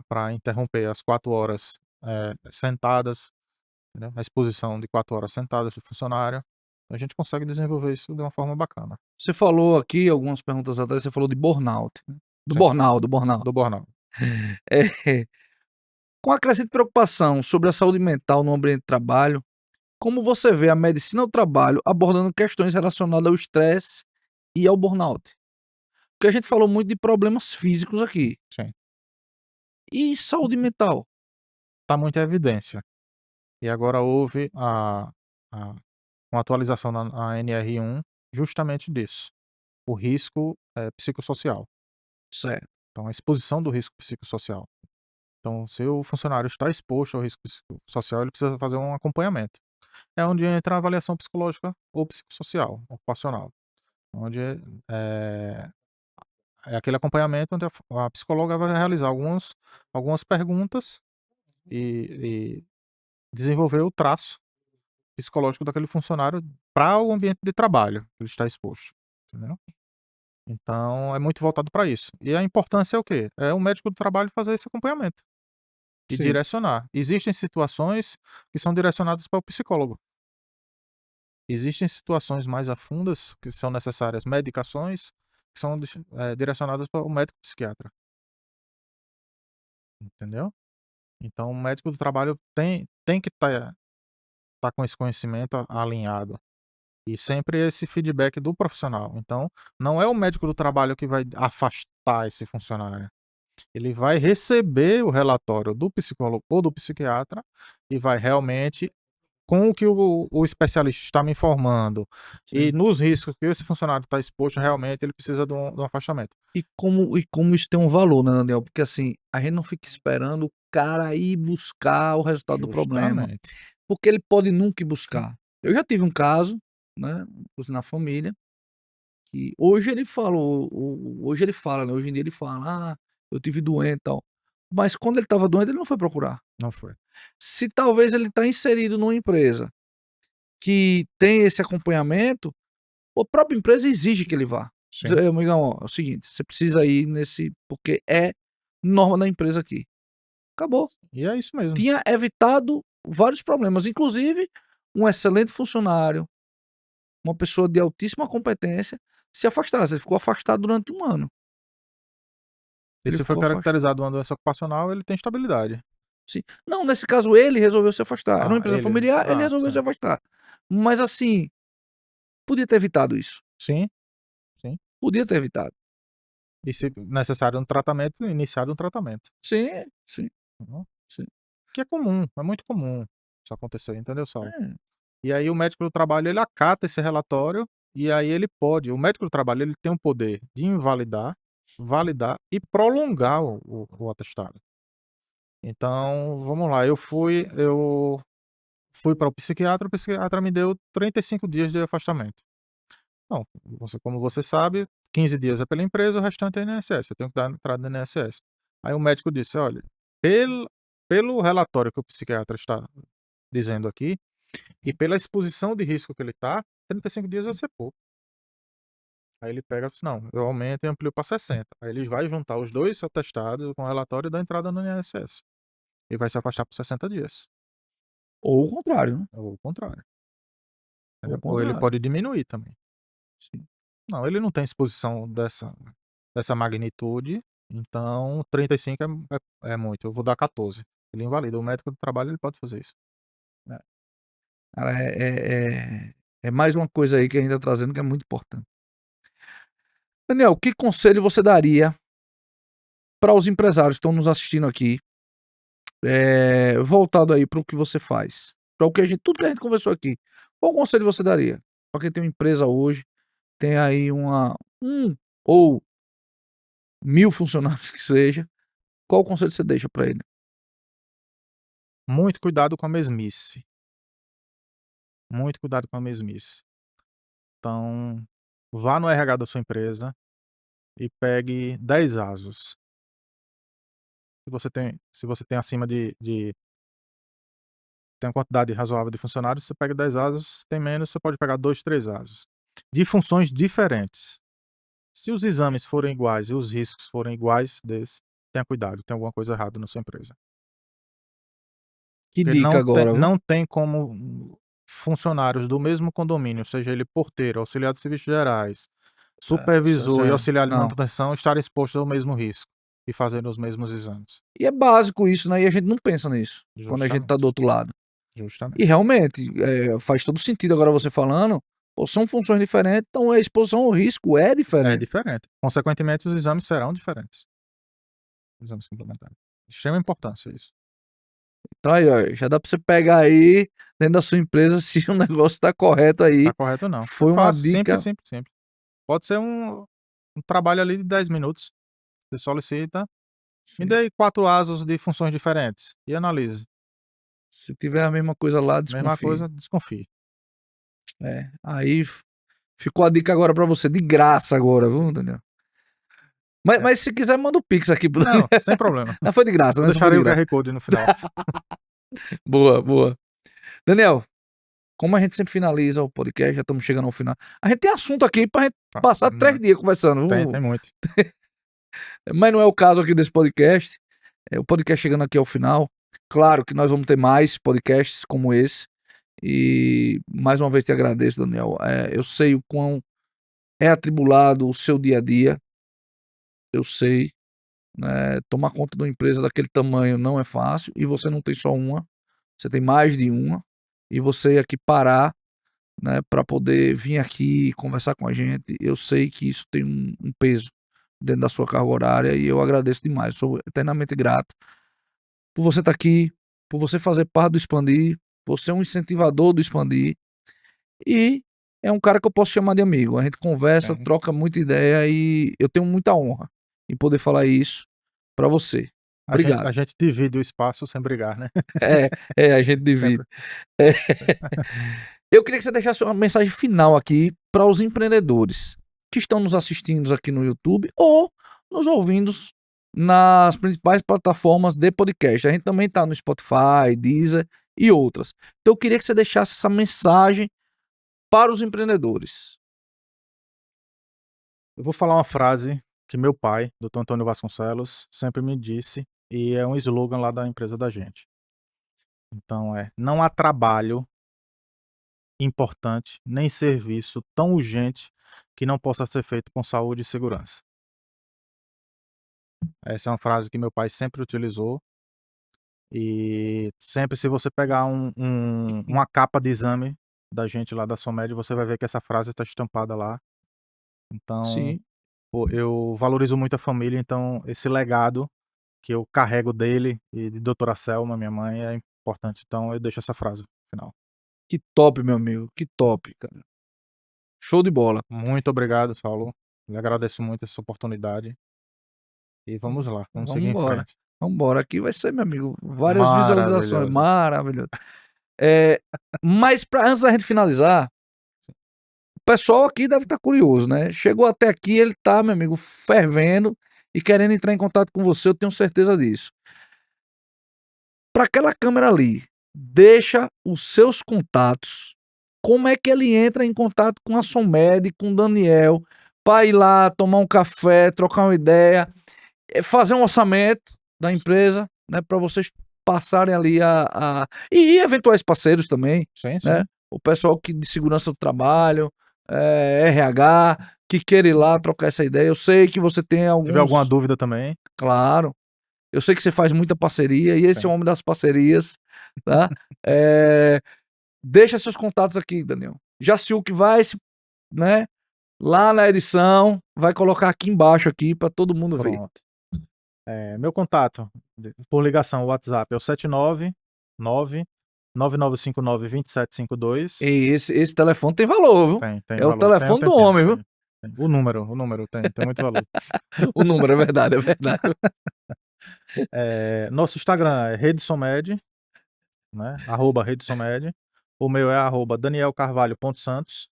[SPEAKER 2] para interromper as 4 horas sentadas, entendeu? A exposição de 4 horas sentadas do funcionário. A gente consegue desenvolver isso de uma forma bacana.
[SPEAKER 1] Você falou aqui, algumas perguntas atrás, você falou de burnout, né,
[SPEAKER 2] Sim,
[SPEAKER 1] do burnout.
[SPEAKER 2] do burnout.
[SPEAKER 1] Eh, com a crescente preocupação sobre a saúde mental no ambiente de trabalho, como você vê a medicina do trabalho abordando questões relacionadas ao estresse e ao burnout? Porque a gente falou muito de problemas físicos aqui.
[SPEAKER 2] Sim.
[SPEAKER 1] E saúde mental?
[SPEAKER 2] Está muita evidência. E agora houve a uma atualização na NR1 justamente disso, o risco, psicossocial.
[SPEAKER 1] Certo.
[SPEAKER 2] Então a exposição do risco psicossocial. Então, se o funcionário está exposto ao risco psicossocial, ele precisa fazer um acompanhamento. É onde entra a avaliação psicológica ou psicossocial, ocupacional, onde é é aquele acompanhamento onde a psicóloga vai realizar algumas perguntas e desenvolver o traço psicológico daquele funcionário para o ambiente de trabalho que ele está exposto, entendeu? Então é muito voltado para isso. E a importância é o quê? É o médico do trabalho fazer esse acompanhamento e
[SPEAKER 1] Sim.
[SPEAKER 2] direcionar. Existem situações que são direcionadas para o psicólogo. Existem situações mais afundas que são necessárias medicações que são direcionadas para o médico psiquiatra, entendeu? Então o médico do trabalho tem que estar com esse conhecimento alinhado e sempre esse feedback do profissional. Então não é o médico do trabalho que vai afastar esse funcionário. Ele vai receber o relatório do psicólogo ou do psiquiatra e vai realmente, com o que o especialista está me informando e
[SPEAKER 1] Sim.
[SPEAKER 2] nos riscos que esse funcionário está exposto, realmente ele precisa de um afastamento.
[SPEAKER 1] E como isso tem um valor, né, Daniel? Porque, assim, a gente não fica esperando o cara ir buscar o resultado do problema,
[SPEAKER 2] Justamente.
[SPEAKER 1] porque ele pode nunca ir buscar. Eu já tive um caso, né, inclusive na família, que hoje ele falou hoje ele fala, né, hoje em dia ele fala: "Ah, eu tive doente e tal", mas quando ele estava doente ele não foi procurar.
[SPEAKER 2] Não foi.
[SPEAKER 1] Se talvez ele está inserido numa empresa que tem esse acompanhamento, a própria empresa exige que ele vá. Diz:
[SPEAKER 2] Sim.
[SPEAKER 1] amigão, ó, é o seguinte, você precisa ir nesse porque é norma da empresa aqui". Acabou.
[SPEAKER 2] E é isso mesmo.
[SPEAKER 1] Tinha evitado vários problemas, inclusive um excelente funcionário, uma pessoa de altíssima competência, se afastasse. Ele ficou afastado durante 1 ano.
[SPEAKER 2] E
[SPEAKER 1] Ele
[SPEAKER 2] se for
[SPEAKER 1] ficou afastado.
[SPEAKER 2] caracterizado uma doença ocupacional, ele tem estabilidade.
[SPEAKER 1] Sim. Não, nesse caso ele resolveu se afastar. Era uma
[SPEAKER 2] Ah,
[SPEAKER 1] empresa
[SPEAKER 2] ele.
[SPEAKER 1] familiar, ele
[SPEAKER 2] Ah,
[SPEAKER 1] resolveu se
[SPEAKER 2] sim.
[SPEAKER 1] afastar. Mas assim, podia ter evitado isso.
[SPEAKER 2] Sim, sim.
[SPEAKER 1] Podia ter evitado.
[SPEAKER 2] E se necessário um tratamento, iniciado um tratamento.
[SPEAKER 1] Sim, sim.
[SPEAKER 2] Uhum.
[SPEAKER 1] Sim.
[SPEAKER 2] Que é comum, é muito comum isso acontecer, entendeu, Saulo?
[SPEAKER 1] É.
[SPEAKER 2] E aí o médico do trabalho, ele acata esse relatório, e aí o médico do trabalho, ele tem o poder de invalidar, validar e prolongar o atestado. Então, vamos lá, eu fui para o psiquiatra me deu 35 dias de afastamento. Não, como você sabe, 15 dias é pela empresa, o restante é INSS, eu tenho que dar entrada no INSS. Aí o médico disse: "Olha, pelo pelo relatório que o psiquiatra está dizendo aqui, e pela exposição de risco que ele está, 35 dias vai ser pouco". Aí ele pega e diz: "Não, eu aumento e amplio para 60". Aí ele vai juntar os 2 atestados com o relatório e dá entrada no INSS. E vai se afastar por 60 dias,
[SPEAKER 1] Ou o contrário, né?
[SPEAKER 2] ou o contrário,
[SPEAKER 1] Ou
[SPEAKER 2] entendeu?
[SPEAKER 1] o
[SPEAKER 2] Ou ele
[SPEAKER 1] contrário.
[SPEAKER 2] pode diminuir também.
[SPEAKER 1] Sim.
[SPEAKER 2] Não, ele não tem exposição dessa magnitude, então 35 é muito, eu vou dar 14. Ele invalida, o médico do trabalho ele pode fazer isso.
[SPEAKER 1] É. Cara, é mais uma coisa aí que a gente tá trazendo que é muito importante. Daniel, que conselho você daria para os empresários que estão nos assistindo aqui, voltado aí para o que você faz, para o que a gente tudo que a gente conversou aqui. Qual conselho você daria para quem tem uma empresa hoje, tem aí um ou 1000 funcionários que seja, qual conselho você deixa para ele?
[SPEAKER 2] Muito cuidado com a mesmice, muito cuidado com a mesmice. Então, vá no RH da sua empresa e pegue 10 ASOS. Se você tem acima tem uma quantidade razoável de funcionários, você pega 10 ASOS, se tem menos, você pode pegar 2, 3 ASOS, de funções diferentes. Se os exames forem iguais e os riscos forem iguais desse, tenha cuidado, tem alguma coisa errada na sua empresa.
[SPEAKER 1] Que
[SPEAKER 2] Porque
[SPEAKER 1] dica agora, viu?
[SPEAKER 2] não tem como funcionários do mesmo condomínio, seja ele porteiro, auxiliar de serviços gerais, supervisor e auxiliar de
[SPEAKER 1] Não.
[SPEAKER 2] manutenção, estarem expostos ao mesmo risco e fazendo os mesmos exames.
[SPEAKER 1] E é básico isso, né, e a gente não pensa nisso, quando a gente tá
[SPEAKER 2] Justamente,
[SPEAKER 1] do outro lado. E
[SPEAKER 2] justamente.
[SPEAKER 1] realmente, faz todo sentido agora você falando, pô, são funções diferentes, então a exposição ao risco é
[SPEAKER 2] É
[SPEAKER 1] diferente.
[SPEAKER 2] diferente. Consequentemente, os exames serão diferentes. Exames complementares. De extrema importância isso.
[SPEAKER 1] Então aí, ó, já dá pra você pegar aí dentro da sua empresa se o negócio tá correto aí.
[SPEAKER 2] Tá correto ou não. É
[SPEAKER 1] Foi uma
[SPEAKER 2] fácil, simples,
[SPEAKER 1] dica.
[SPEAKER 2] simples, simples. Pode ser um trabalho ali de 10 minutos. Você solicita: "Me
[SPEAKER 1] Sim.
[SPEAKER 2] dê 4 ASUS de funções diferentes", e analise.
[SPEAKER 1] Se tiver a mesma coisa lá,
[SPEAKER 2] Mesma
[SPEAKER 1] desconfie.
[SPEAKER 2] coisa, desconfie.
[SPEAKER 1] Aí ficou a dica agora pra você, de graça agora, viu, Daniel? Mas,
[SPEAKER 2] É.
[SPEAKER 1] mas se quiser, manda o Pix aqui pro Daniel.
[SPEAKER 2] Não, sem problema.
[SPEAKER 1] Não foi de graça,
[SPEAKER 2] Eu
[SPEAKER 1] né? Só foi
[SPEAKER 2] deixarei
[SPEAKER 1] de
[SPEAKER 2] o
[SPEAKER 1] graça.
[SPEAKER 2] QR Code no final.
[SPEAKER 1] Boa, boa. Daniel, como a gente sempre finaliza o podcast, já estamos chegando ao final. A gente tem assunto aqui pra gente
[SPEAKER 2] Passa
[SPEAKER 1] passar 3
[SPEAKER 2] muito.
[SPEAKER 1] dias conversando,
[SPEAKER 2] Tem
[SPEAKER 1] viu?
[SPEAKER 2] muito.
[SPEAKER 1] Mas não é o caso aqui desse podcast. O podcast chegando aqui ao final. Claro que nós vamos ter mais podcasts como esse. E mais uma vez te agradeço, Daniel. Eu sei o quão é atribulado o seu dia a dia. Eu sei, né? Tomar conta de uma empresa daquele tamanho não é fácil. E você não tem só uma, você tem mais de uma. E você aqui parar, né, para poder vir aqui conversar com a gente. Eu sei que isso tem um peso dentro da sua carga horária e eu agradeço demais. Sou eternamente grato por você estar aqui, por você fazer parte do Expandir. Você é um incentivador do Expandir e é um cara que eu posso chamar de amigo. A gente conversa,
[SPEAKER 2] Sim.
[SPEAKER 1] troca muita ideia e eu tenho muita honra em poder falar isso para você.
[SPEAKER 2] A
[SPEAKER 1] Obrigado.
[SPEAKER 2] gente divide o espaço sem brigar, né.
[SPEAKER 1] A gente divide.
[SPEAKER 2] Sempre.
[SPEAKER 1] É. Eu queria que você deixasse uma mensagem final aqui para os empreendedores que estão nos assistindo aqui no YouTube ou nos ouvindo nas principais plataformas de podcast. A gente também está no Spotify, Deezer e outras. Então eu queria que você deixasse essa mensagem para os empreendedores.
[SPEAKER 2] Eu vou falar uma frase que meu pai, doutor Antônio Vasconcelos, sempre me disse, e é um slogan lá da empresa da gente. Então "Não há trabalho importante, nem serviço tão urgente que não possa ser feito com saúde e segurança". Essa é uma frase que meu pai sempre utilizou, e sempre, se você pegar uma capa de exame da gente lá da Somed, você vai ver que essa frase está estampada lá. Então,
[SPEAKER 1] Sim,
[SPEAKER 2] pô, eu valorizo muito a família, então esse legado que eu carrego dele e de doutora Selma, minha mãe, é importante. Então eu deixo essa frase no final.
[SPEAKER 1] Que top, meu amigo. Que top, cara. Show de bola.
[SPEAKER 2] Muito obrigado, Saulo. Eu agradeço muito essa oportunidade. E vamos lá, vamos seguir em
[SPEAKER 1] Vambora.
[SPEAKER 2] frente.
[SPEAKER 1] Vambora. Aqui vai ser, meu amigo, várias visualizações.
[SPEAKER 2] Maravilhoso.
[SPEAKER 1] Maravilhoso. Mas antes da gente finalizar, o pessoal aqui deve estar curioso, né? Chegou até aqui, ele tá, meu amigo, fervendo e querendo entrar em contato com você, eu tenho certeza disso. Para aquela câmera ali, deixa os seus contatos. Como é que ele entra em contato com a SOMED, com o Daniel, para ir lá tomar um café, trocar uma ideia, fazer um orçamento da empresa, né, para vocês passarem ali e eventuais parceiros também,
[SPEAKER 2] Sim,
[SPEAKER 1] né?
[SPEAKER 2] sim.
[SPEAKER 1] O pessoal de segurança do trabalho, RH, que queira ir lá trocar essa ideia. Eu sei que você tem
[SPEAKER 2] Se
[SPEAKER 1] alguns...
[SPEAKER 2] tiver alguma dúvida também,
[SPEAKER 1] Claro. Eu sei que você faz muita parceria e esse
[SPEAKER 2] Sim.
[SPEAKER 1] é o homem das parcerias, tá? Deixa seus contatos aqui, Daniel. Jaciuk vai, né, lá na edição, vai colocar aqui embaixo aqui para todo mundo ver.
[SPEAKER 2] pronto. Meu contato por ligação, WhatsApp é o 799-9959-2752.
[SPEAKER 1] E esse telefone tem valor, viu?
[SPEAKER 2] Tem
[SPEAKER 1] É o
[SPEAKER 2] valor.
[SPEAKER 1] telefone do
[SPEAKER 2] tempinho,
[SPEAKER 1] homem, viu?
[SPEAKER 2] tem. O número tem muito valor.
[SPEAKER 1] O número, é verdade, é verdade.
[SPEAKER 2] Nosso Instagram é RedeSomed, né? @RedeSomed. O meu é @danielcarvalho.santos.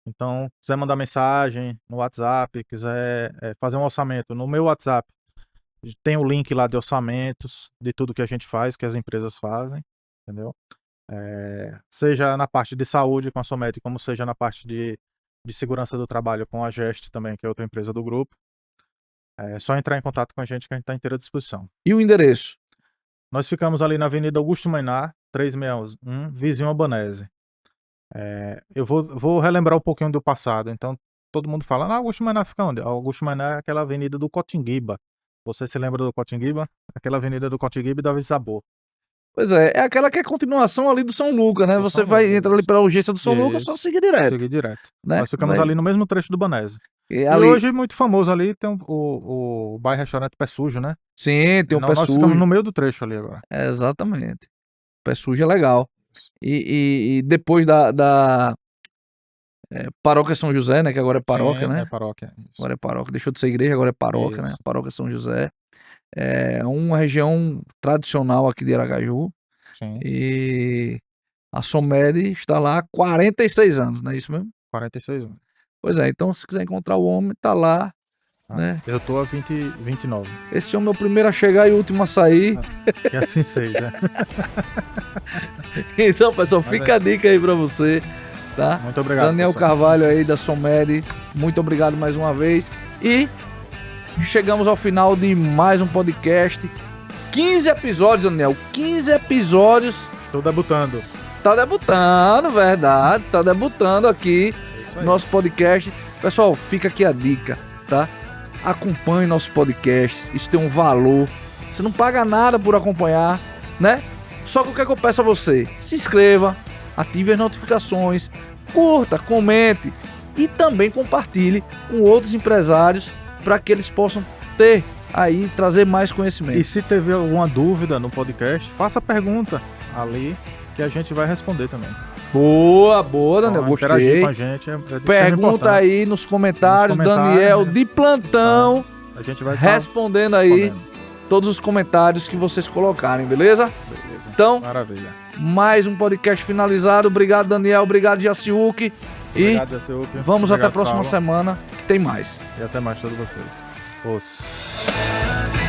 [SPEAKER 2] Então, quiser mandar mensagem no WhatsApp, quiser fazer um orçamento no meu WhatsApp, tem o link lá de orçamentos, de tudo que a gente faz, que as empresas fazem, entendeu? Seja na parte de saúde com a SOMED, como seja na parte de segurança do trabalho com a GEST também, que é outra empresa do grupo. É só entrar em contato com a gente que a gente está inteira à disposição.
[SPEAKER 1] E o endereço?
[SPEAKER 2] Nós ficamos ali na Avenida Augusto Mainar, 361, vizinho Albanese. Eu vou relembrar um pouquinho do passado. Então, todo mundo fala, Augusto Mainar fica onde? Augusto Mainar é aquela avenida do Cotinguiba. Você se lembra do Cotinguiba? Aquela avenida do Cotinguiba e da Isabô.
[SPEAKER 1] Pois é aquela que é continuação ali do São Lucas, né?
[SPEAKER 2] Do
[SPEAKER 1] Você
[SPEAKER 2] São
[SPEAKER 1] vai
[SPEAKER 2] Lucas,
[SPEAKER 1] entrar ali
[SPEAKER 2] isso.
[SPEAKER 1] pela urgência do São Lucas, só
[SPEAKER 2] Isso.
[SPEAKER 1] seguir direto.
[SPEAKER 2] Seguir direto.
[SPEAKER 1] Né?
[SPEAKER 2] Nós ficamos ali no mesmo trecho do Banese.
[SPEAKER 1] E
[SPEAKER 2] E hoje, muito famoso ali, tem o bairro-restaurante Pé Sujo, né?
[SPEAKER 1] Sim, tem o Pé
[SPEAKER 2] Nós
[SPEAKER 1] Sujo.
[SPEAKER 2] ficamos no meio do trecho ali agora.
[SPEAKER 1] Exatamente. Pé Sujo é legal. E depois da Paróquia São José, né? Que agora é paróquia,
[SPEAKER 2] Sim,
[SPEAKER 1] né?
[SPEAKER 2] é paróquia. Isso.
[SPEAKER 1] Agora é paróquia. Deixou de ser igreja, agora é paróquia, né? Paróquia São José. É uma região tradicional aqui de Aracaju.
[SPEAKER 2] Sim.
[SPEAKER 1] E a SOMED está lá há 46 anos, não é isso mesmo?
[SPEAKER 2] 46 anos.
[SPEAKER 1] Pois é, então se quiser encontrar o homem, tá lá, né?
[SPEAKER 2] Eu tô a 29.
[SPEAKER 1] Esse homem é o primeiro a chegar e o último a sair.
[SPEAKER 2] Que assim seja.
[SPEAKER 1] Então, pessoal, fica a dica aí pra você, tá?
[SPEAKER 2] Muito obrigado.
[SPEAKER 1] Daniel
[SPEAKER 2] pessoal.
[SPEAKER 1] Carvalho aí da SOMED, muito obrigado mais uma vez. E chegamos ao final de mais um podcast. 15 episódios, Daniel. 15 episódios.
[SPEAKER 2] Estou debutando.
[SPEAKER 1] Tá debutando, verdade. Tá debutando aqui nosso podcast. Pessoal, fica aqui a dica, tá? Acompanhe nossos podcasts. Isso tem um valor. Você não paga nada por acompanhar, né? Só que o que é que eu peço a você? Se inscreva, ative as notificações, curta, comente e também compartilhe com outros empresários para que eles possam ter aí, trazer mais conhecimento.
[SPEAKER 2] E se tiver alguma dúvida no podcast, faça a pergunta ali que a gente vai responder também.
[SPEAKER 1] Boa, Daniel,
[SPEAKER 2] Então, interagir
[SPEAKER 1] gostei.
[SPEAKER 2] com a gente é de extrema
[SPEAKER 1] Pergunta
[SPEAKER 2] importância.
[SPEAKER 1] aí nos comentários,
[SPEAKER 2] Nos comentários,
[SPEAKER 1] Daniel
[SPEAKER 2] né?
[SPEAKER 1] de plantão,
[SPEAKER 2] A gente vai
[SPEAKER 1] respondendo aí todos os comentários que vocês colocarem, beleza?
[SPEAKER 2] Beleza.
[SPEAKER 1] Então,
[SPEAKER 2] Maravilha.
[SPEAKER 1] mais um podcast finalizado. Obrigado, Daniel. Obrigado, Jaciuk. E
[SPEAKER 2] Obrigado, Jaciuk.
[SPEAKER 1] vamos até a
[SPEAKER 2] Obrigado,
[SPEAKER 1] próxima
[SPEAKER 2] Saulo.
[SPEAKER 1] semana, que tem mais.
[SPEAKER 2] E até mais todos vocês. Os.